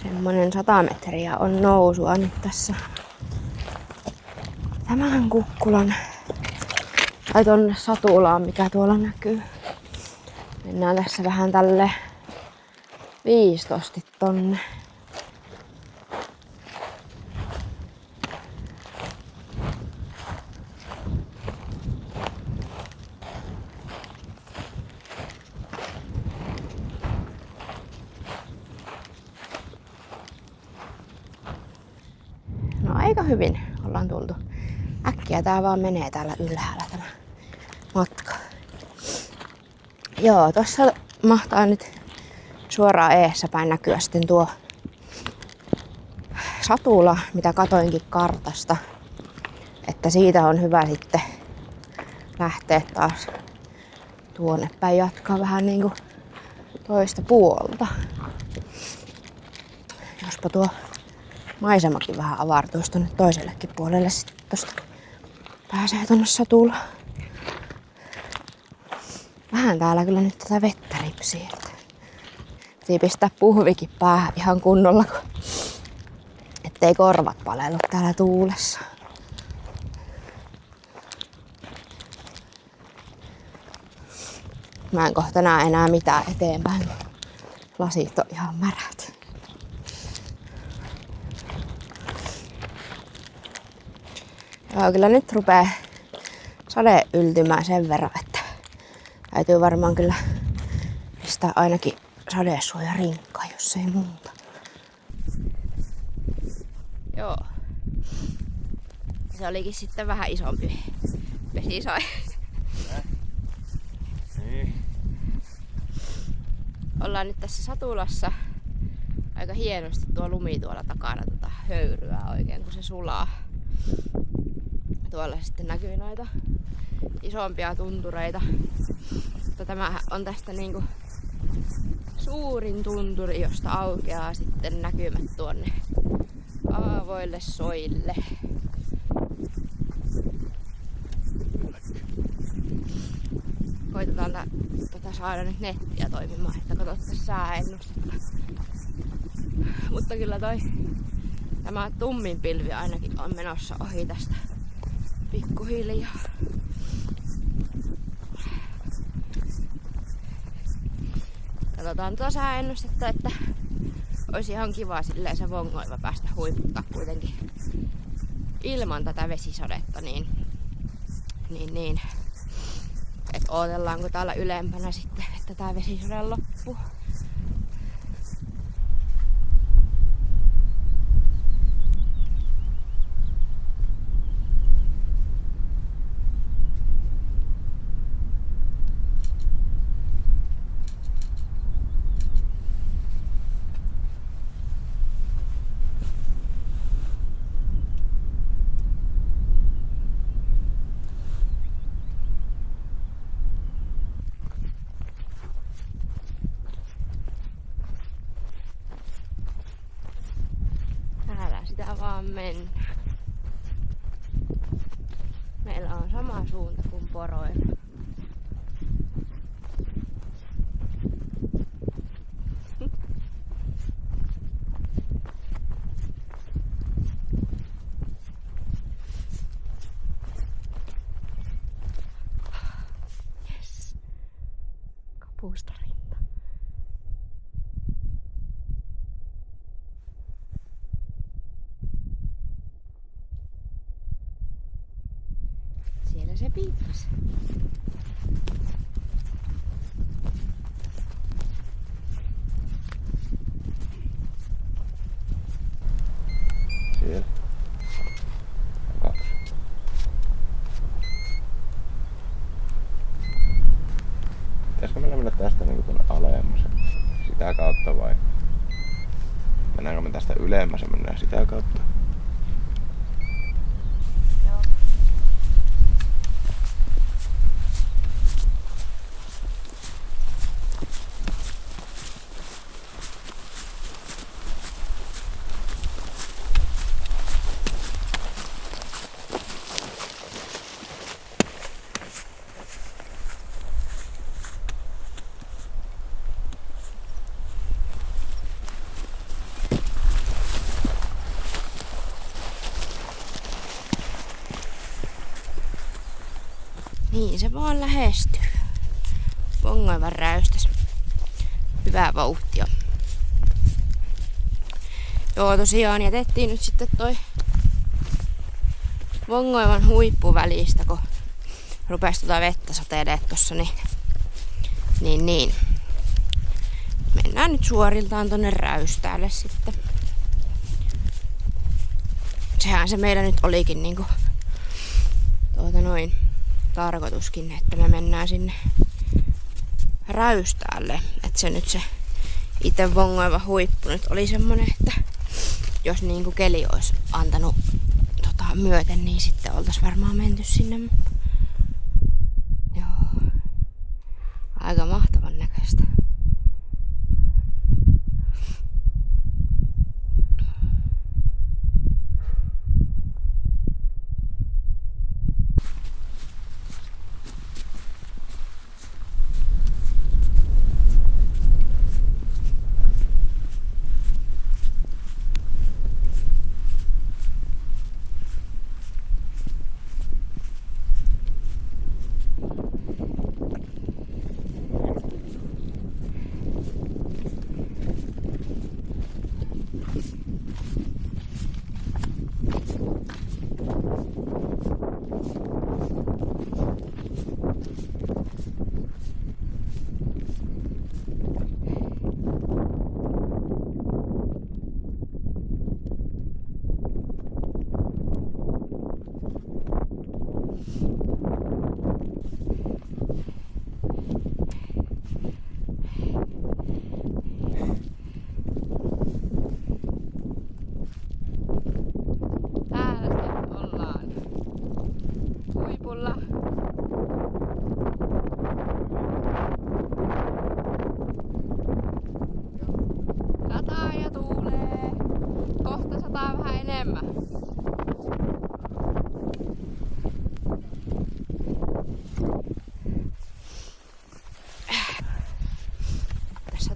Semmonen 100 metriä on nousua nyt tässä tämän kukkulan tai tonne Satulaan, mikä tuolla näkyy. Mennään tässä vähän tälle viistosti tonne. Aika hyvin ollaan tultu. Äkkiä tää vaan menee täällä ylhäällä tämä matka. Joo, tossa mahtaa nyt suoraan eessä päin näkyä sitten tuo Satula, mitä katoinkin kartasta. Että siitä on hyvä sitten lähteä taas tuonne päin jatkaa vähän niinku toista puolta. Jospa tuo maisemakin vähän avartuisi tonne toisellekin puolelle sitten tosta pääsee tonne Satulaan. Vähän täällä kyllä nyt tätä vettä ripsii. Piti pistää puhvikin päähän ihan kunnolla, ettei korvat palelu täällä tuulessa. Mä en kohta näe enää mitään eteenpäin, kun lasit on ihan märät. Joo, kyllä nyt rupee sade yltymään sen verran, että täytyy varmaan kyllä pistää ainakin sadesuojarinkkaa, jos ei muuta. Joo. Se olikin sitten vähän isompi vesisai. Niin. Ollaan nyt tässä Satulassa. Aika hienosti tuo lumi tuolla takana höyryä oikein, kun se sulaa. Tuolla sitten näkyy noita isompia tuntureita. Mutta tämä on tästä niinku suurin tunturi, josta aukeaa sitten näkymät tuonne aavoille soille. Koitetaan saada nyt nettiä toimimaan, että katsottaisiin sääennustetta. Mutta kyllä tämä tummin pilvi ainakin on menossa ohi tästä pikkuhiljaa. Katsotaan tuota sääennustetta, että olisi ihan kiva silleen se Vongoiva päästä huiputtaa kuitenkin ilman tätä vesisadetta, niin. Että odotellaanko täällä ylempänä sitten, että tää vesisade loppuu. Sitä vaan mennä. Meillä on sama suunta kuin poroilla. Yes. Kapustarinta. Siellä se piippasi. Siellä. 2. Pitäisikö meillä mennä tästä niinku tuonne alemmas? Sitä kautta vai? Mennäänkö me tästä ylemmäs ja mennään sitä kautta? Joo. Niin se vaan lähestyy. Vongoivan räystäs. Hyvää vauhtia. Joo, tosiaan jätettiin nyt sitten toi Vongoivan huippu välistä, kun rupesi vettä sateilemaan tossa, niin. Mennään nyt suoriltaan tonne räystäälle sitten. Sehän se meillä nyt olikin niinku tarkoituskin, että me mennään sinne räystäälle. Että se nyt se itse Vongoiva huippu nyt oli semmonen, että jos niinku keli olisi antanut myöten, niin sitten oltais varmaan menty sinne. Joo. Aika mahtavan näköistä.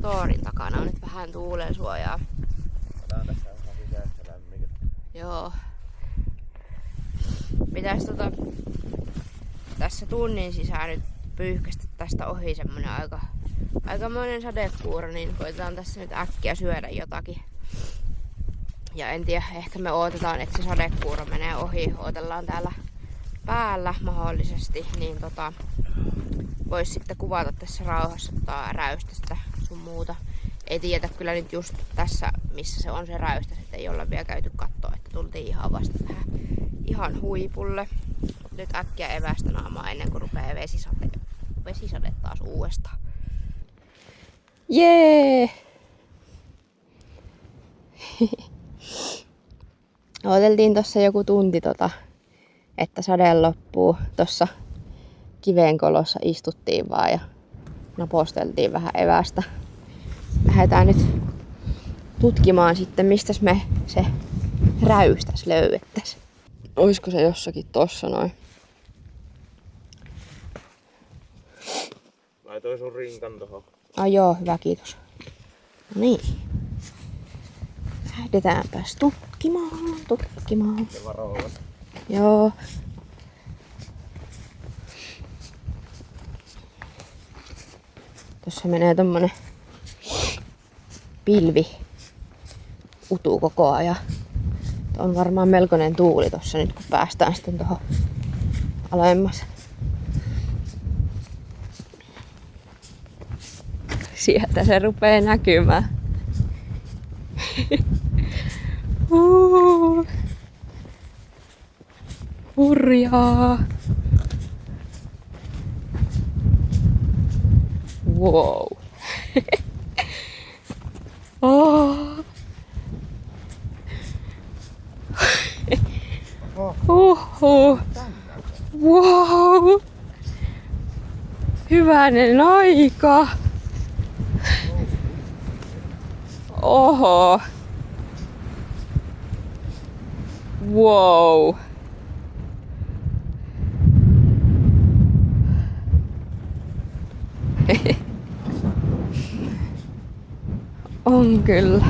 motorin takana on nyt vähän tuulen suojaa. Otetaan tässä ihan sisäistä lämmintä. Joo. Pitäis tässä tunnin sisään nyt pyyhkästä tästä ohi semmonen aikamoinen sadekuuro, niin koitetaan tässä nyt äkkiä syödä jotakin. Ja en tiedä, ehkä me odotetaan, että se sadekuuro menee ohi. Odotellaan täällä päällä mahdollisesti, niin vois sitten kuvata tässä rauhassa räystästä sun muuta. Ei tiedä kyllä nyt just tässä, missä se on se räystäs, että ei olla vielä käyty kattoo, että tultiin ihan vasta tähän ihan huipulle. Mut nyt äkkiä evästä naamaa ennen kuin rupee vesisade taas uudestaan. Jee! Odoteltiin tossa joku tunti että sade loppuu. Tossa kivenkolossa istuttiin vaan ja naposteltiin vähän evästä. Lähdetään nyt tutkimaan sitten, mistä me se räystäs löydettäis. Oisko se jossakin tossa noin? Laitoin sun rinkan tohon. Ai joo, hyvä, kiitos. No niin. Lähdetäänpäs tutkimaan. Se varoa. Joo. Tuossa menee tommonen pilvi utuu koko ajan. On varmaan melkoinen tuuli tossa nyt, kun päästään sitten tuohon alemmas. Sieltä se rupee näkymään. Hurjaa! Wow! Oh. Oho! Wow! Hyvänen aika! Oho! Wow! On kyllä.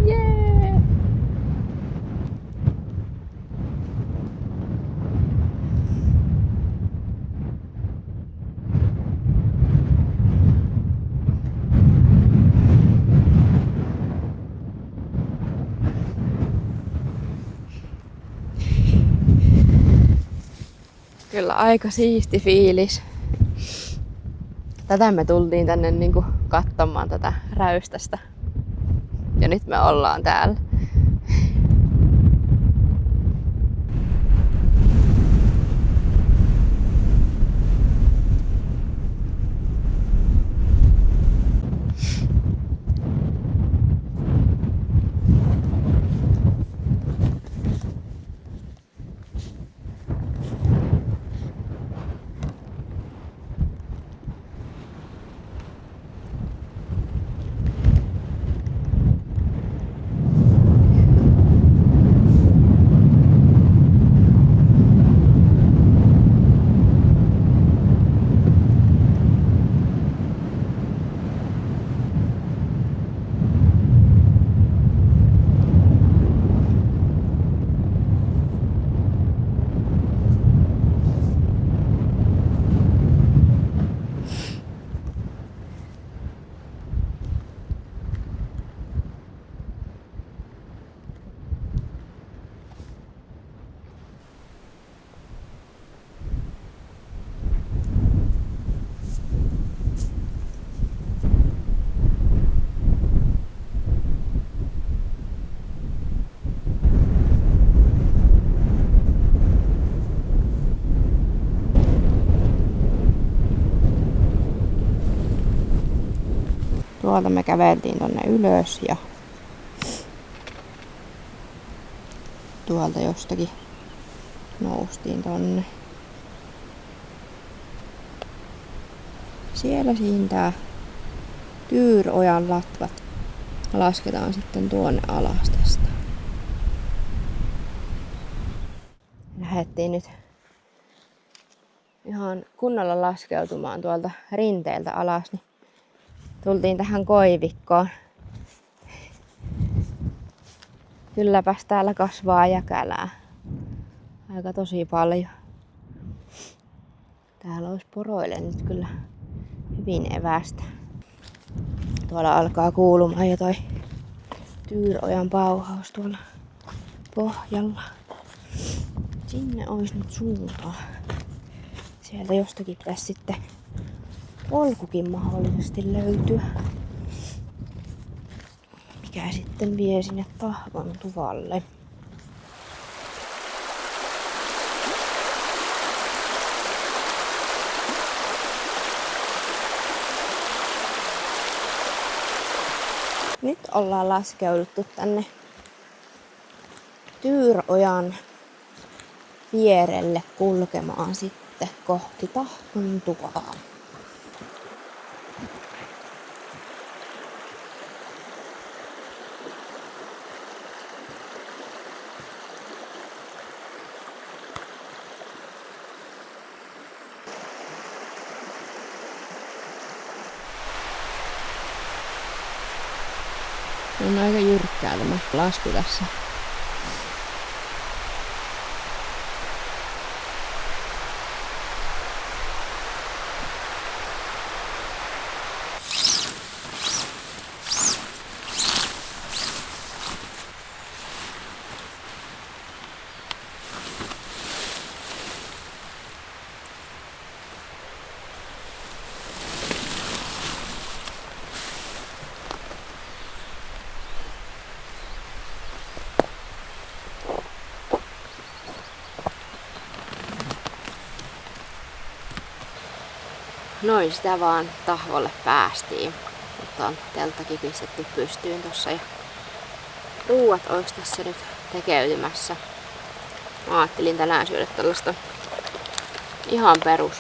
Jee! Kyllä aika siisti fiilis. Tätä me tultiin tänne niinku katsomaan tätä räystästä. Ja nyt me ollaan täällä. Tuolta me käveltiin tonne ylös ja tuolta jostakin noustiin tonne. Siellä siintää Tyyrojan latvat. Lasketaan sitten tuonne alas tästä. Lähdettiin nyt ihan kunnolla laskeutumaan tuolta rinteeltä alas, niin tultiin tähän koivikkoon. Kylläpäs täällä kasvaa jäkälää. Aika tosi paljon. Täällä olisi poroille nyt kyllä hyvin evästä. Tuolla alkaa kuulumaan jo toi Tyyrojan pauhaus tuolla pohjalla. Sinne olisi nyt suuntaa. Sieltä jostakin pitäisi sitten polkukin mahdollisesti löytyä. Mikä sitten vie sinne Tahvon tuvalle. Nyt ollaan laskeuduttu tänne Tyyrojan vierelle kulkemaan sitten kohti Tahvon tuvaa. On aika jyrkkää tämä lasku tässä. Noin sitä vaan Tahvolle päästiin. Mutta on telttakin pistetty pystyyn tossa ja ruuat olisi tässä nyt tekeytymässä. Mä ajattelin tänään syödä tällaista ihan perus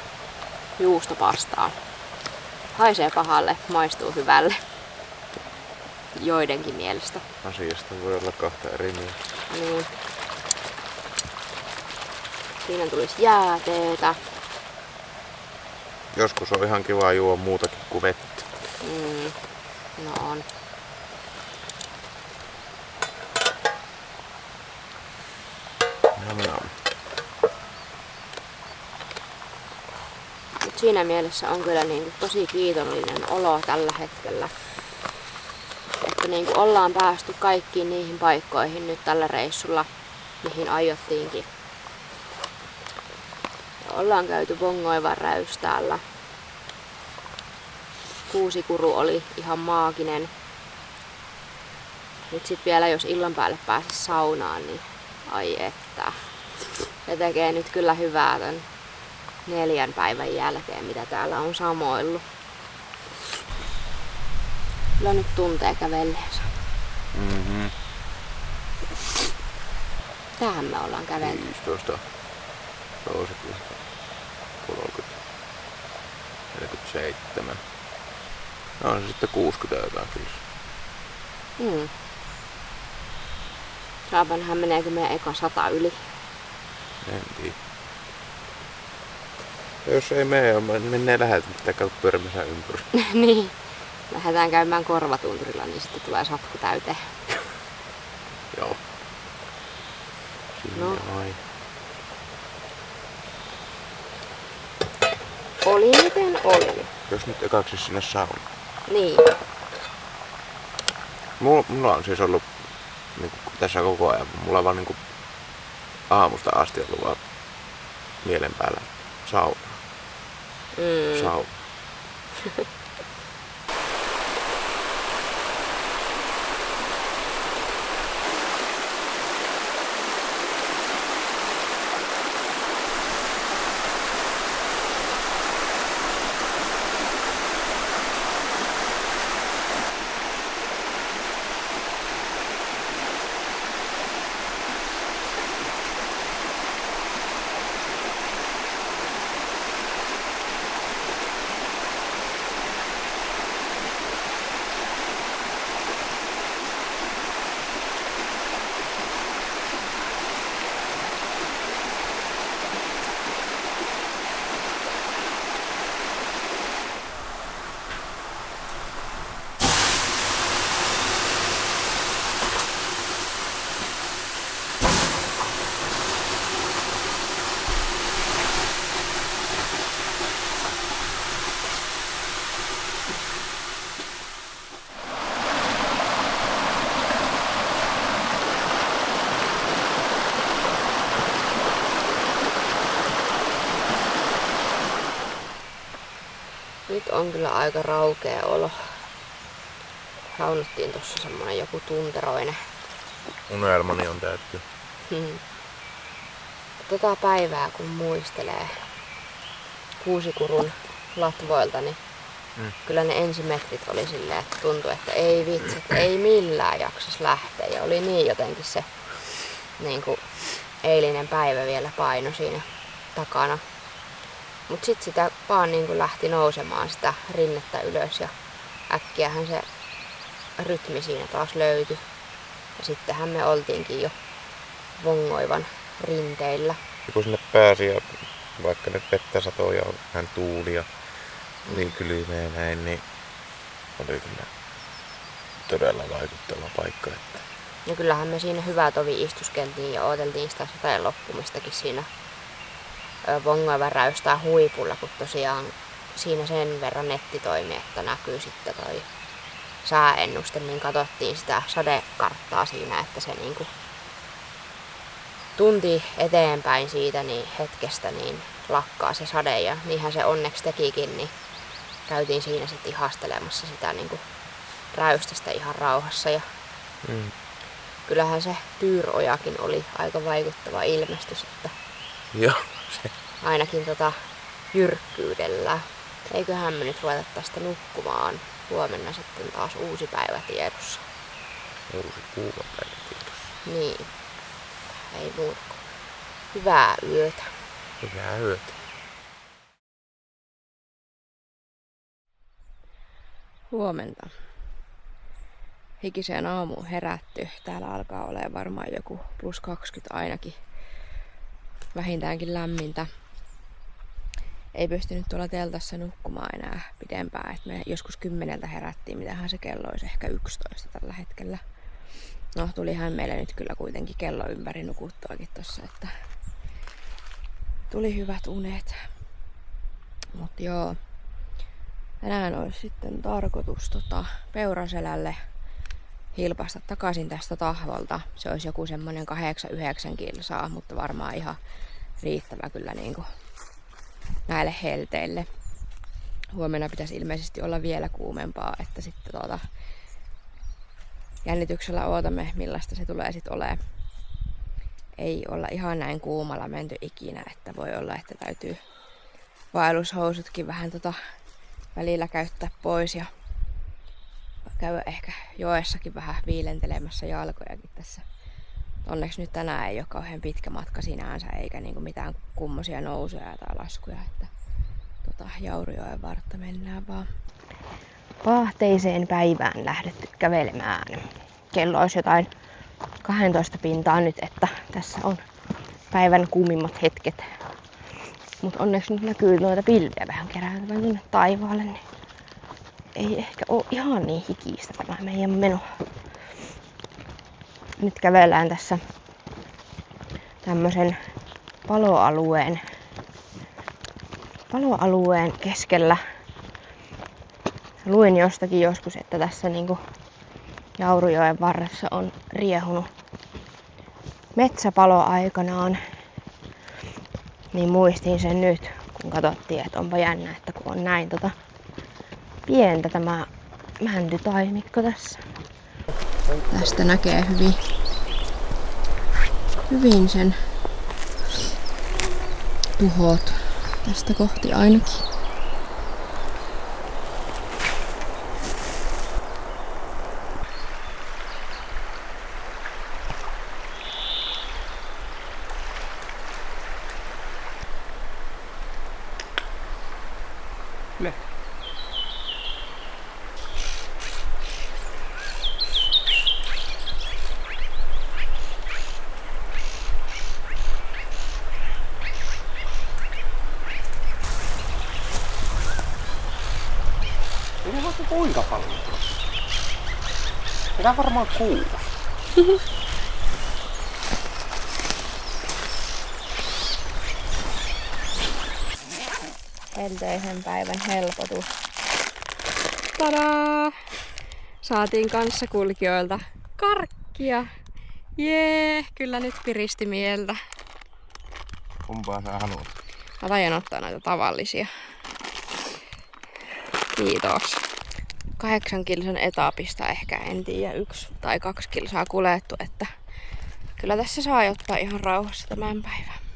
juustopastaa. Haisee pahalle, maistuu hyvälle. Joidenkin mielestä. Asiasta voi olla kahta eri mieltä. Niin. Siinä tulisi jääteetä. Joskus on ihan kiva juoda muutakin kuin vettä. No on. Nam. Mut siinä mielessä on kyllä tosi kiitollinen olo tällä hetkellä. Että ollaan päästy kaikkiin niihin paikkoihin nyt tällä reissulla, mihin aiottiinkin. Ollaan käyty Vongoivan räystäällä. Kuusikuru oli ihan maaginen. Nyt sit vielä jos illan päälle pääse saunaan, niin ai että. Se tekee nyt kyllä hyvää tän 4 päivän jälkeen, mitä täällä on samoillut. Kyllä nyt tuntee kävelleensä. Mm-hmm. Tähän me ollaan kävelty. 15, 30, 30, 47. No on se sitten 60 jotain kyllä. Saapa nähdä, meneekö meidän eka 100 yli. En tiedä. Jos ei menee läheltä, pitää käydä pyörimässä ympäri. Niin. Lähdetään käymään Korvatunturilla, niin sitten tulee satku täyteen. Joo. Sinne No. vai. Oli miten oli. Jos nyt ekaksi sinne saunaan. Niin. Mulla on siis ollut tässä koko ajan. Mulla on vaan aamusta asti ollut vaan mielen päällä sauna. Sauna. Nyt on kyllä aika raukea olo. Saunuttiin tossa semmonen joku tunteroinen. Unelmani on täytty. Tota päivää kun muistelee Kuusikurun latvoilta, niin kyllä ne ensimetrit oli silleen, että tuntui, että ei vitsi, että ei millään jaksas lähteä. Ja oli niin jotenkin se niin kuin eilinen päivä vielä paino siinä takana. Mut sit sitä vaan niin kuin lähti nousemaan sitä rinnettä ylös ja äkkiähän se rytmi siinä taas löytyi. Ja sittenhän me oltiinkin jo Vongoivan rinteillä. Ja kun sinne pääsi ja vaikka nyt vettä satoi ja on vähän tuuli ja oli kylmää ja näin, niin oli kyllä todella vaikuttava paikka. Että... Ja kyllähän me siinä hyvää tovi istuskeltiin ja odoteltiin sitä sateen loppumistakin siinä Vongoivan räystää huipulla, kun tosiaan siinä sen verran netti toimi, että näkyy sitten toi sääennuste, niin katsottiin sitä sadekarttaa siinä, että se niinku tunti eteenpäin siitä niin hetkestä niin lakkaa se sade ja niinhän se onneksi tekikin, niin käytiin siinä sitten ihastelemassa sitä niinku räystästä ihan rauhassa ja kyllähän se Tyyrojakin oli aika vaikuttava ilmestys, että joo, se. Ainakin jyrkkyydellä. Eiköhän me nyt ruveta tästä nukkumaan. Huomenna sitten taas uusi päivä tiedossa. Uusi kuuma päivä tiedossa. Niin. Ei muuta kuin hyvää yötä. Hyvää yötä. Huomenta. Hikiseen aamuun herätty. Täällä alkaa olemaan varmaan joku +20 ainakin. Vähintäänkin lämmintä. Ei pystynyt tuolla teltassa nukkumaan enää pidempään. Et me joskus 10 herättiin, mitähän se kello olisi ehkä 11 tällä hetkellä. No, tulihan meille nyt kyllä kuitenkin kello ympäri nukuttuakin tossa, että tuli hyvät unet. Mut joo, tänään olisi sitten tarkoitus Peuraselälle hilpasta takaisin tästä Tahvolta. Se olisi joku semmonen 8-9 kilsaa, mutta varmaan ihan riittävä kyllä niinku näille helteille. Huomenna pitäisi ilmeisesti olla vielä kuumempaa, että sitten jännityksellä odotamme millaista se tulee sitten olemaan. Ei olla ihan näin kuumalla menty ikinä, että voi olla, että täytyy vaellushousutkin vähän välillä käyttää pois ja käydä ehkä joessakin vähän viilentelemässä jalkojakin tässä. Onneksi nyt tänään ei ole kauhean pitkä matka sinänsä eikä niinku mitään kummosia nousuja tai laskuja, että Jaurujoen vartta mennään vaan. Paahteiseen päivään lähdetty kävelemään. Kello olisi jotain 12 pintaa nyt, että tässä on päivän kuumimmat hetket. Mutta onneksi nyt näkyy noita pilviä vähän kerääntyvän tuonne taivaalle, niin ei ehkä ole ihan niin hikistä tämä meidän meno. Nyt kävellään tässä tämmöisen paloalueen keskellä. Luin jostakin joskus, että tässä niinku Jaurujoen varressa on riehunut metsäpalo aikanaan. Niin muistin sen nyt, kun katsottiin, että onpa jännä, että kun on näin pientä tämä mäntytaimikko tässä. Tästä näkee hyvin sen tuhot tästä kohti ainakin. Siinä on vaikka kuinka paljon tuossa. Mitä varmaan 6. Helteisen päivän helpotus. Tadaa! Saatiin kanssakulkijoilta karkkia. Jee, kyllä nyt piristi mieltä. Kumpaa sä haluat? Mä taian ottaa näitä tavallisia. Kiitos. 8 kilsan etapista ehkä, en tiedä, 1 tai 2 kilsaa kuljettu, että kyllä tässä saa ottaa ihan rauhassa tämän päivän.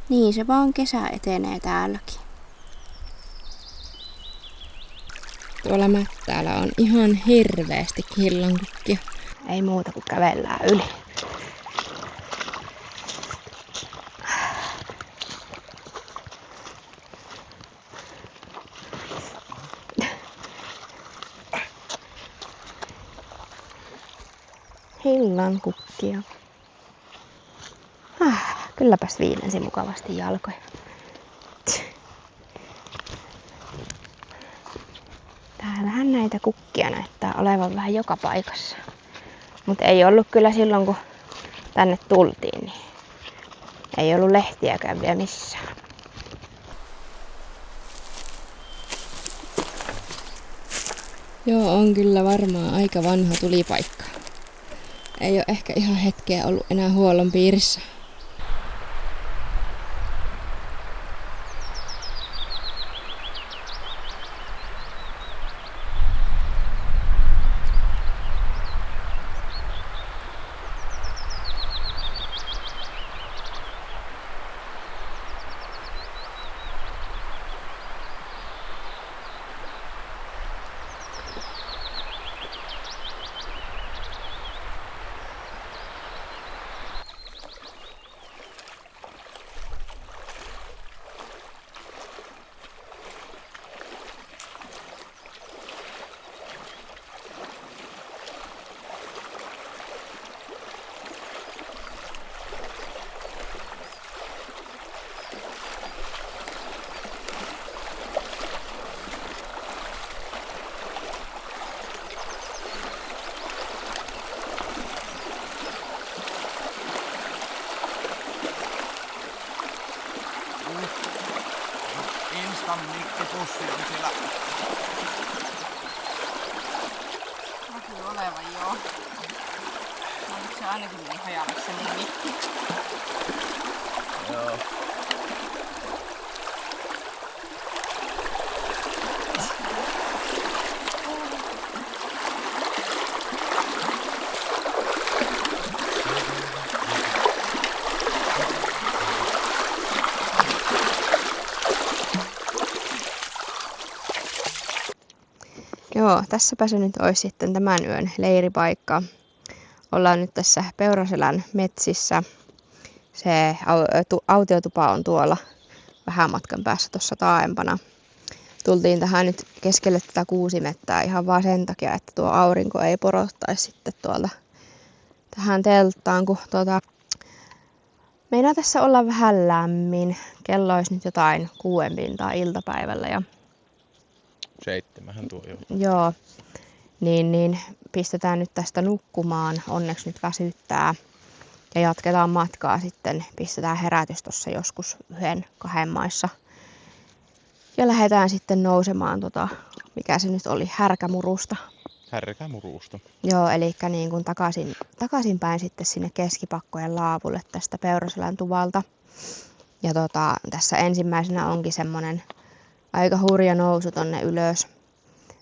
Niin se vaan kesä etenee täälläkin. Tuolla mättäällä on ihan hirveästi killankukkia. Ei muuta kuin kävellään yli. Hillankukkia. Kylläpäs viilensi mukavasti jalkoja. Täällähän näitä kukkia näyttää olevan vähän joka paikassa. Mutta ei ollut kyllä silloin, kun tänne tultiin, niin ei ollut lehtiäkään vielä missään. Joo, on kyllä varmaan aika vanha tulipaikka. Ei ole ehkä ihan hetkeä ollut enää huollon piirissä. Instan-mikkipussi on siellä. Näkyy olevan, joo. Onko se ainakin meni hajalle se mikki? Joo. Joo, tässäpä se nyt olisi sitten tämän yön leiripaikka. Ollaan nyt tässä Peuraselän metsissä. Se autiotupa on tuolla vähän matkan päässä tuossa taaempana. Tultiin tähän nyt keskelle tätä kuusimettää ihan vaan sen takia, että tuo aurinko ei porottaisi sitten tuolta tähän telttaan, kun meinaa tässä olla vähän lämmin. Kello olisi nyt jotain 6 pintaa iltapäivällä ja 7 tuo jo. joo, niin pistetään nyt tästä nukkumaan. Onneksi nyt väsyttää. Ja jatketaan matkaa sitten. Pistetään herätys tuossa joskus 1-2 maissa. Ja lähdetään sitten nousemaan mikä se nyt oli, Härkämurusta. Härkämurusta. Joo, eli niin kuin takaisinpäin sitten sinne Keskipakkojen laavulle tästä Peuraselän tuvalta. Ja tässä ensimmäisenä onkin semmonen aika hurja nousu tonne ylös,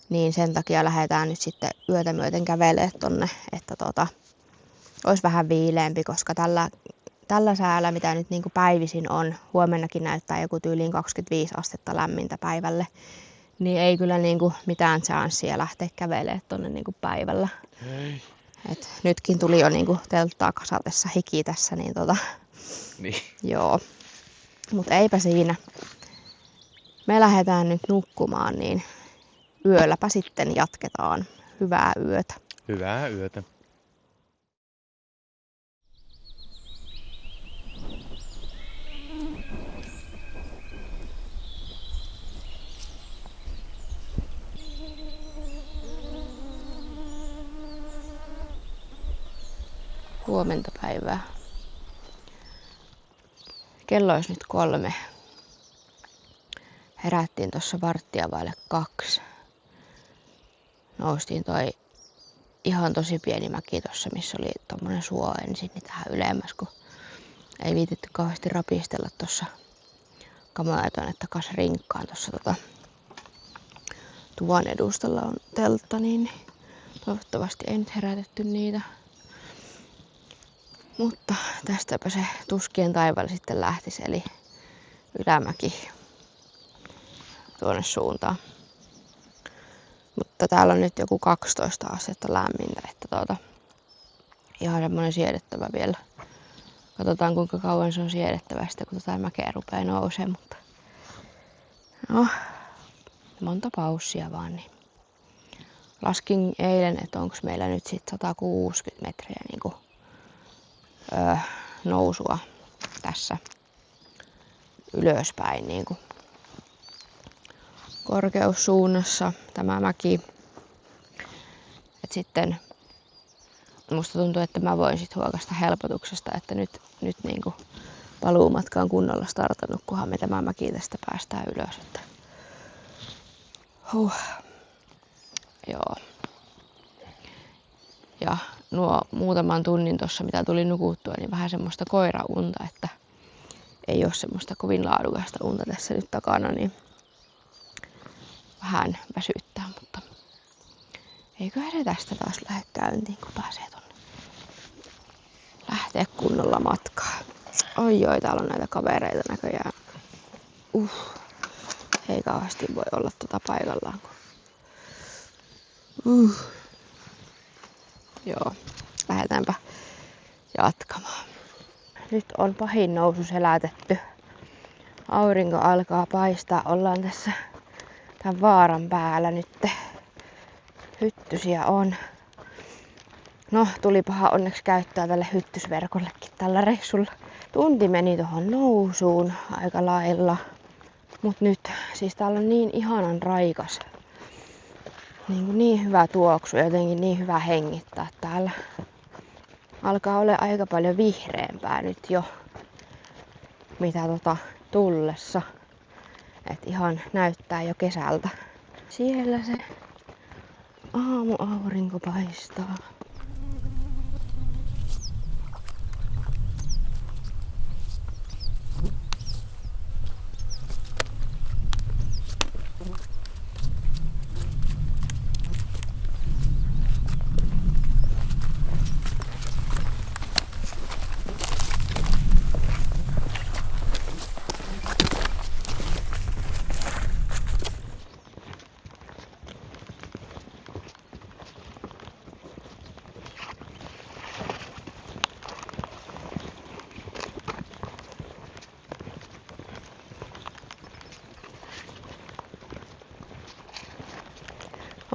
niin sen takia lähdetään nyt sitten yötä myöten kävelemään tonne, että olisi vähän viileämpi, koska tällä säällä, mitä nyt niin kuin päivisin on, huomennakin näyttää joku tyyliin 25 astetta lämmintä päivälle, niin ei kyllä niin kuin mitään chanssia lähteä kävelemään tonne niin kuin päivällä. Ei. Et nytkin tuli jo niin kuin telttaa kasatessa hiki tässä, niin Niin. joo, mutta eipä siinä. Me lähdetään nyt nukkumaan, niin yölläpä sitten jatketaan. Hyvää yötä. Hyvää yötä. Huomenta päivää. Kello olisi nyt 3. Herättiin tuossa 1:15. noustiin toi ihan tosi pieni mäki tossa, missä oli tommonen suo ensin, niin tähän ylemmäs, kun ei viitetty kauheasti rapistella tossa kamalaitoin, että takas rinkkaan tossa tuvan edustalla on teltta, niin toivottavasti ei nyt herätetty niitä. Mutta tästäpä se tuskien taivaalla sitten lähtisi, eli ylämäki tuonne suuntaan. Mutta täällä on nyt joku 12 astetta lämmintä, että ihan semmonen siedettävä vielä. Katsotaan kuinka kauan se on siedettävä sitten, kun mäkeä rupeaa nousee, mutta no, monta paussia vaan. Niin. Laskin eilen, että onko meillä nyt sit 160 metriä niinku, nousua tässä ylöspäin niinku korkeussuunnassa tämä mäki. Et sitten musta tuntuu, että mä voin sit huokasta helpotuksesta, että nyt niinku paluumatka on kunnolla startannut, kunhan me tämä mäki tästä päästään ylös. Että Joo. Ja nuo muutaman tunnin tuossa, mitä tuli nukuttua, niin vähän semmoista koiraunta, että ei ole semmoista kovin laadukasta unta tässä nyt takana, niin vähän väsyttää, mutta eiköhän se tästä taas lähde käyntiin, kun pääsee tonne lähteä kunnolla matkaa. Oi joo, täällä on näitä kavereita näköjään. Ei kauheasti voi olla paikallaan. Joo, lähdetäänpä jatkamaan. Nyt on pahin nousu selätetty. Aurinko alkaa paistaa. Ollaan tässä tämän vaaran päällä nyt. Hyttysiä on. No, tulipahan onneksi käyttöä tälle hyttysverkollekin tällä reissulla. Tunti meni tuohon nousuun aika lailla. Mut nyt, siis täällä on niin ihanan raikas. Niin hyvä tuoksu ja jotenkin niin hyvä hengittää täällä. Alkaa olla aika paljon vihreämpää nyt jo, mitä tullessa. Et ihan näyttää jo kesältä. Siellä se aamuaurinko paistaa.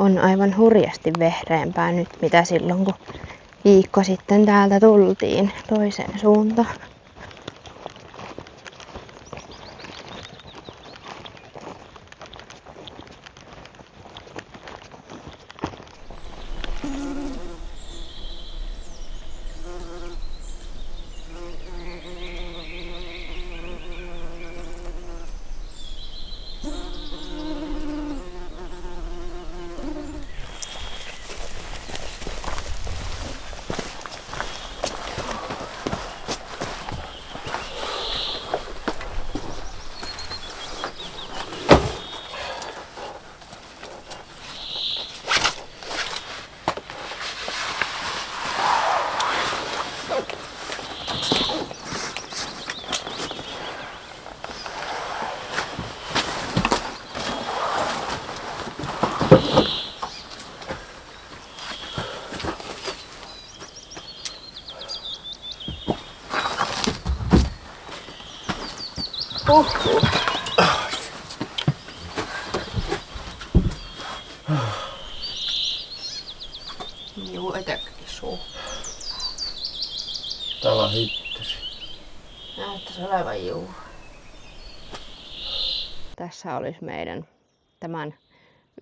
On aivan hurjasti vehreämpää nyt, mitä silloin kun viikko sitten täältä tultiin toiseen suuntaan. Juu, etelläkin suu. Täällä on hyttysi. Näyttäisi olevan juu. Tässä olisi meidän tämän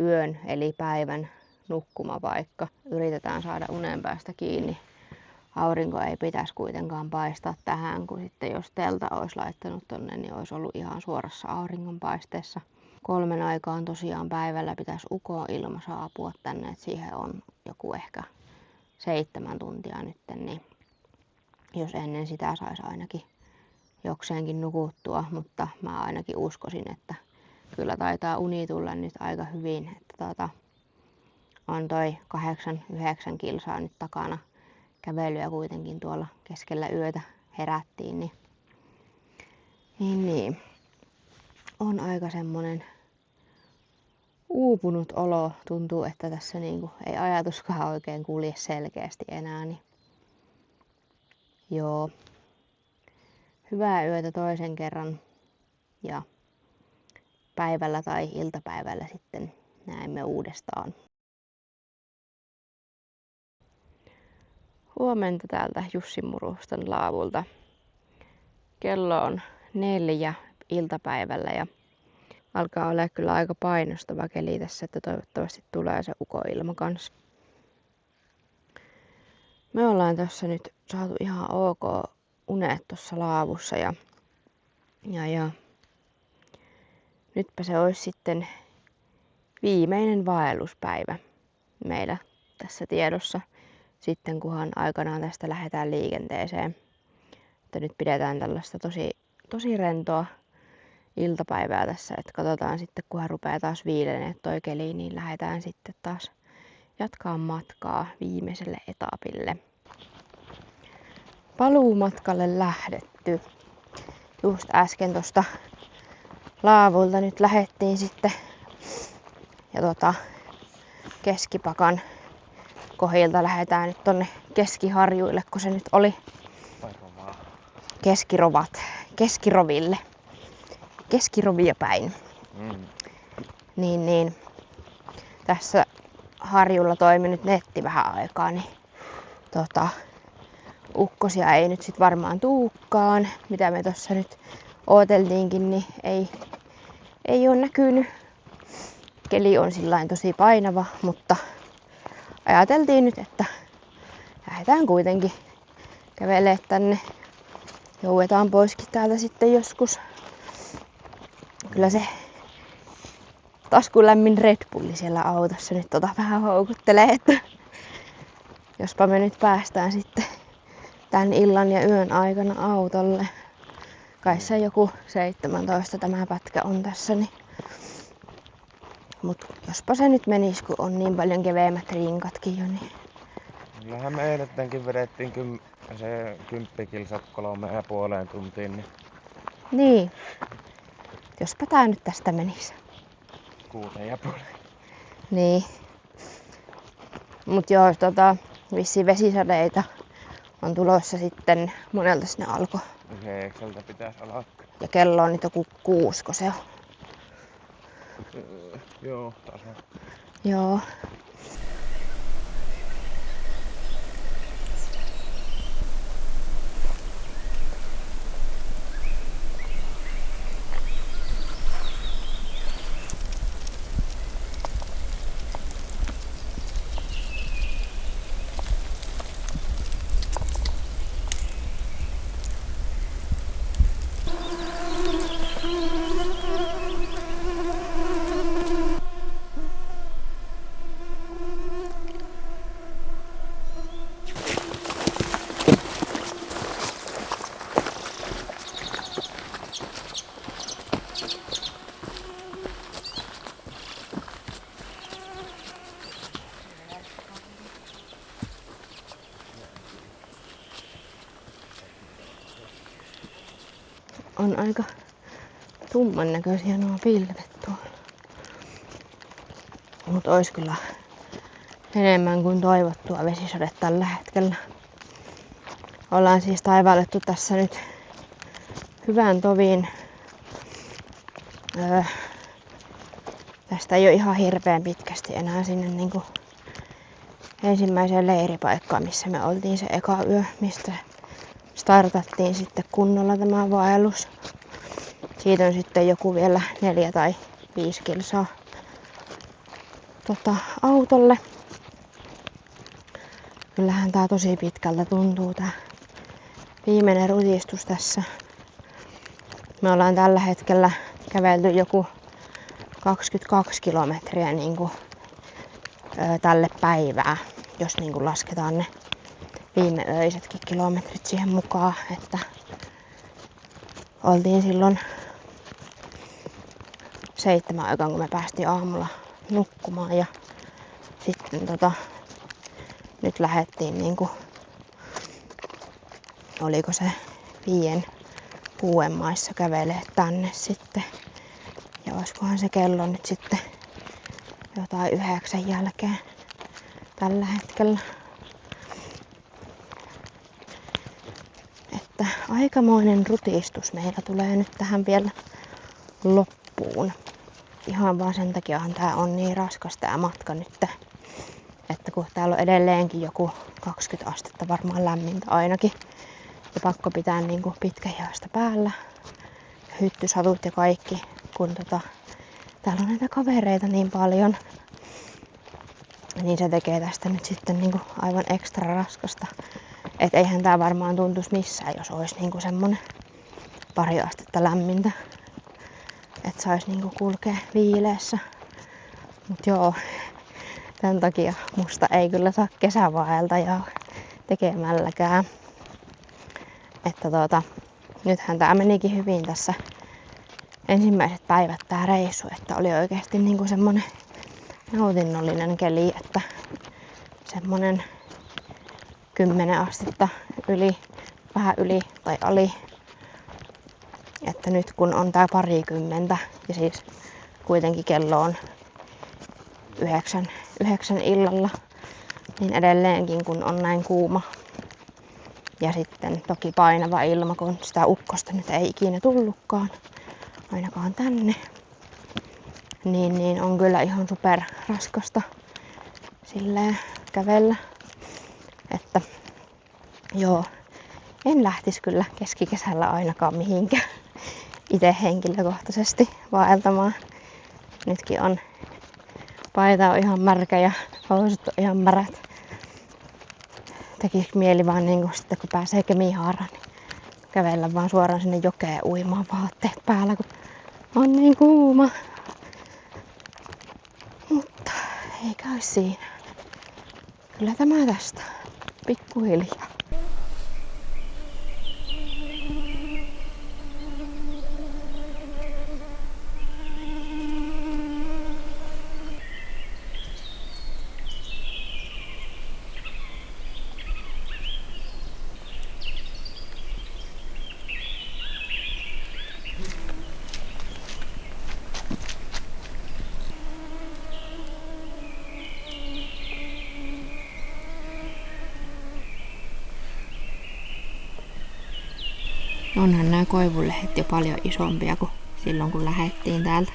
yön eli päivän nukkumapaikka. Yritetään saada unen päästä kiinni. Aurinko ei pitäisi kuitenkaan paistaa tähän, kun sitten jos teltta olisi laittanut tonne, niin olisi ollut ihan suorassa auringonpaisteessa. 3 aikaan tosiaan päivällä pitäisi ukonilma saapua tänne, että siihen on joku ehkä 7 tuntia nytten, niin jos ennen sitä saisi ainakin jokseenkin nukuttua, mutta mä ainakin uskoisin, että kyllä taitaa uni tulla nyt aika hyvin, että on toi 8-9 kilsaa nyt takana kävelyä kuitenkin tuolla keskellä yötä herättiin, niin on aika semmonen uupunut olo. Tuntuu, että tässä niinku ei ajatuskaan oikein kulje selkeästi enää, niin joo. Hyvää yötä toisen kerran ja päivällä tai iltapäivällä sitten näemme uudestaan. Huomenta täältä Jussin Murustan laavulta. Kello on 4 iltapäivällä ja alkaa olla kyllä aika painostava keli tässä, että toivottavasti tulee se ukonilma kanssa. Me ollaan tässä nyt saatu ihan ok unet tuossa laavussa ja nytpä se olisi sitten viimeinen vaelluspäivä meillä tässä tiedossa sitten kunhan aikanaan tästä lähdetään liikenteeseen. Että nyt pidetään tällaista tosi rentoa iltapäivää tässä, että katsotaan sitten kunhan rupeaa taas viilenemään toi keli, niin lähdetään sitten taas jatkaa matkaa viimeiselle etapille. Paluumatkalle lähdetty. Just äsken tuosta laavulta nyt lähdettiin sitten ja Keskipakan kohdilta lähdetään nyt tonne Keskiharjuille, kun se nyt oli Keskiroville. Keskirovia päin. Niin tässä Harjulla toimi nyt netti vähän aikaa, niin ukkosia ei nyt sit varmaan tuukaan, mitä me tossa nyt ooteltiinkin, niin ei ole näkynyt. Keli on sillain tosi painava, mutta ajateltiin nyt, että lähdetään kuitenkin kävelemään tänne. Jouetaan poiskin täältä sitten joskus. Kyllä se taskulämmin Red Bulli siellä autossa nyt vähän houkuttelee, että jospa me nyt päästään sitten tän illan ja yön aikana autolle. Kai se joku 17 tämä pätkä on tässä, niin mut jospa se nyt menis, kun on niin paljon keveämmät rinkatkin jo, niin Kyllähän me eilettenkin vedettiin se 10 kilsat 3,5 tuntiin, niin. Jospa tää nyt tästä menis. 6,5. Niin. Mut joo, vissiin vesisadeita on tulossa sitten, monelta ne alkoi. 9 pitäisi alkaa. Ja kello on nyt joku 6, kun se on. Joo, taas on. Joo. On aika tumman näköisiä nuo pilvet tuolla. Mut ois kyllä enemmän kuin toivottua vesisade tällä hetkellä. Ollaan siis taivaillettu tässä nyt hyvän tovin. Tästä ei ole ihan hirveän pitkästi enää sinne niinku ensimmäiseen leiripaikkaan, missä me oltiin se eka yö, mistä startattiin sitten kunnolla tämä vaellus. Siitä on sitten joku vielä 4 tai 5 kilsaa autolle. Kyllähän tää tosi pitkältä tuntuu tää viimeinen rutistus tässä. Me ollaan tällä hetkellä kävelty joku 22 kilometriä niinku, tälle päivää, jos niinku lasketaan ne viime öisetkin kilometrit siihen mukaan, että oltiin silloin 7 aikaan, kun me päästiin aamulla nukkumaan ja sitten nyt lähdettiin niinku, oliko se 5-6 maissa kävelee tänne sitten. Ja olisikohan se kello nyt sitten jotain 9 jälkeen tällä hetkellä. Että aikamoinen rutistus meillä tulee nyt tähän vielä loppuun. Ihan vaan sen takiahan tää on niin raskas tää matka nyt. Että kun täällä on edelleenkin joku 20 astetta varmaan lämmintä ainakin. Ja pakko pitää niinku pitkähiasta päällä. Hyttysavut ja kaikki. Kun täällä on näitä kavereita niin paljon. Niin se tekee tästä nyt sitten niinku aivan ekstra raskasta. Et eihän tää varmaan tuntuisi missään, jos olisi niinku semmonen 2 astetta lämmintä. Et sais niinku kulkea viileessä. Mut joo, tän takia musta ei kyllä saa kesävaeltajaa tekemälläkään. Että nythän tää menikin hyvin tässä ensimmäiset päivät tää reissu, että oli oikeesti niinku semmonen nautinnollinen keli, että semmonen 10 astetta yli, vähän yli tai ali. Että nyt kun on tää 20 ja siis kuitenkin kello on 9 illalla, niin edelleenkin kun on näin kuuma ja sitten toki painava ilma, kun sitä ukkosta nyt ei ikinä tullutkaan, ainakaan tänne, niin on kyllä ihan super raskasta silleen kävellä. Että joo, en lähtisi kyllä keskikesällä ainakaan mihinkään itse henkilökohtaisesti vaeltamaan. Nytkin on paita on ihan märkä ja housut on ihan märät. Tekis mieli vaan niinku sitten kun pääsee Kemihaaraan, niin kävellä vaan suoraan sinne jokeen uimaan vaatteet päällä, kun on niin kuuma. Mutta ei käy siinä. Kyllä tämä tästä. Pikkuhiljaa. Onhan nämä koivunlehdet jo paljon isompia kuin silloin kun lähdettiin täältä.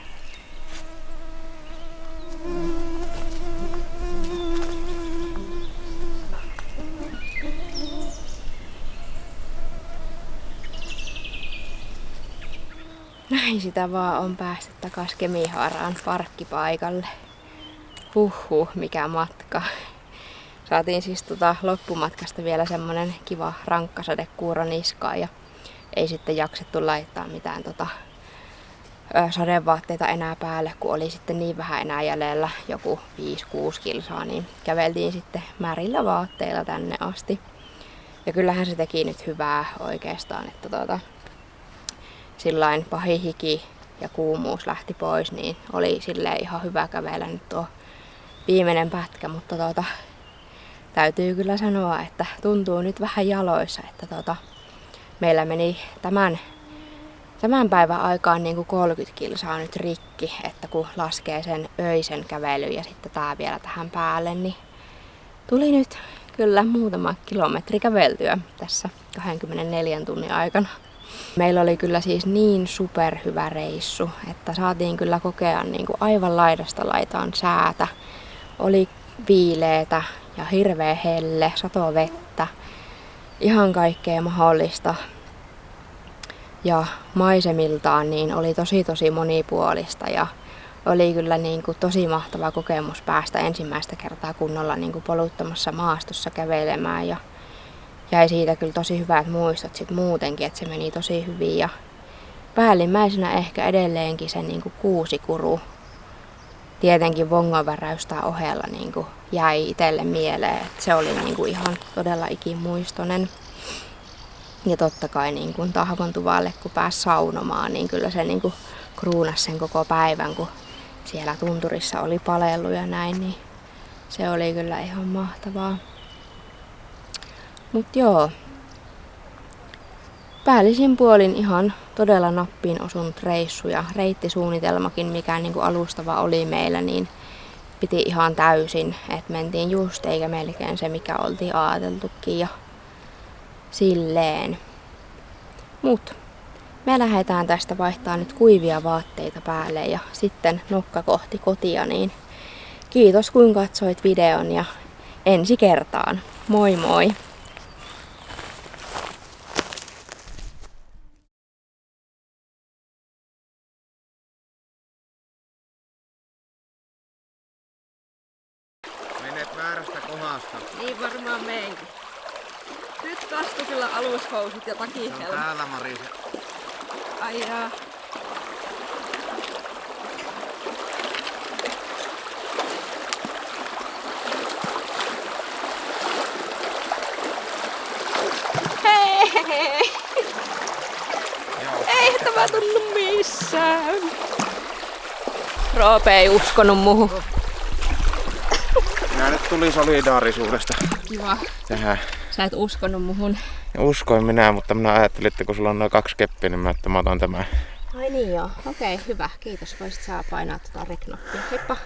Näin sitä vaan on päästy takas Kemihaaraan parkkipaikalle. Huhhuh, mikä matka. Saatiin siis loppumatkasta vielä semmonen kiva rankkasadekuuro niskaan ja ei sitten jaksettu laittaa mitään sadevaatteita enää päälle, kun oli sitten niin vähän enää jäljellä, joku 5-6 kilsaa, niin käveltiin sitten märillä vaatteilla tänne asti. Ja kyllähän se teki nyt hyvää oikeastaan, että sillain pahin hiki ja kuumuus lähti pois, niin oli silleen ihan hyvä kävellä nyt tuo viimeinen pätkä, mutta täytyy kyllä sanoa, että tuntuu nyt vähän jaloissa, että meillä meni tämän päivän aikaan niin kuin 30 kilsaa nyt rikki, että kun laskee sen öisen kävelyn ja sitten tää vielä tähän päälle, niin tuli nyt kyllä muutama kilometri käveltyä tässä 24 tunnin aikana. Meillä oli kyllä siis niin superhyvä reissu, että saatiin kyllä kokea niin kuin aivan laidasta laitaan säätä. Oli viileetä ja hirveä helle, satovettä, ihan kaikkea mahdollista. Ja maisemiltaan niin oli tosi monipuolista ja oli kyllä niin kuin tosi mahtava kokemus päästä ensimmäistä kertaa kunnolla niin kuin poluttamassa maastossa kävelemään ja jäi siitä kyllä tosi hyvät muistot sit muutenkin, että se meni tosi hyvin ja päällimmäisenä ehkä edelleenkin se niin kuin kuusikuru tietenkin vongonväräystä ohella niin kuin jäi itselle mieleen, että se oli niin kuin ihan todella ikimuistoinen. Ja totta kai niin kuin Tahvon tuvalle, kun pääsi saunomaan, niin kyllä se niin kuin kruunasi sen koko päivän, kun siellä tunturissa oli palellu ja näin, niin se oli kyllä ihan mahtavaa. Mut joo, päällisin puolin ihan todella nappiin osunut reissu ja reittisuunnitelmakin, mikä niin kuin alustava oli meillä, niin piti ihan täysin, että mentiin just eikä melkein se, mikä oltiin ajateltukin ja silleen. Mut me lähdetään tästä vaihtaa nyt kuivia vaatteita päälle ja sitten nokka kohti kotia, niin kiitos kun katsoit videon ja ensi kertaan. Moi moi! Menet väärästä kohdasta. Niin varmaan meinkin. Nyt kastui kyllä alushousut ja takihelma. Täällä Marise. Ai jaa. Hei! Ei tämä tunnu missään. Roope ei uskonut muuhun. Minä nyt tuli solidaarisuudesta Kiva. tähän. Sä et uskonut muhun. Uskoin minä, mutta minä ajattelin, että kun sulla on noin 2 keppiä, niin mä otan tämän. Ai niin joo. Okei, hyvä. Kiitos. Voisit sä painaa rek-nappia. Heippa.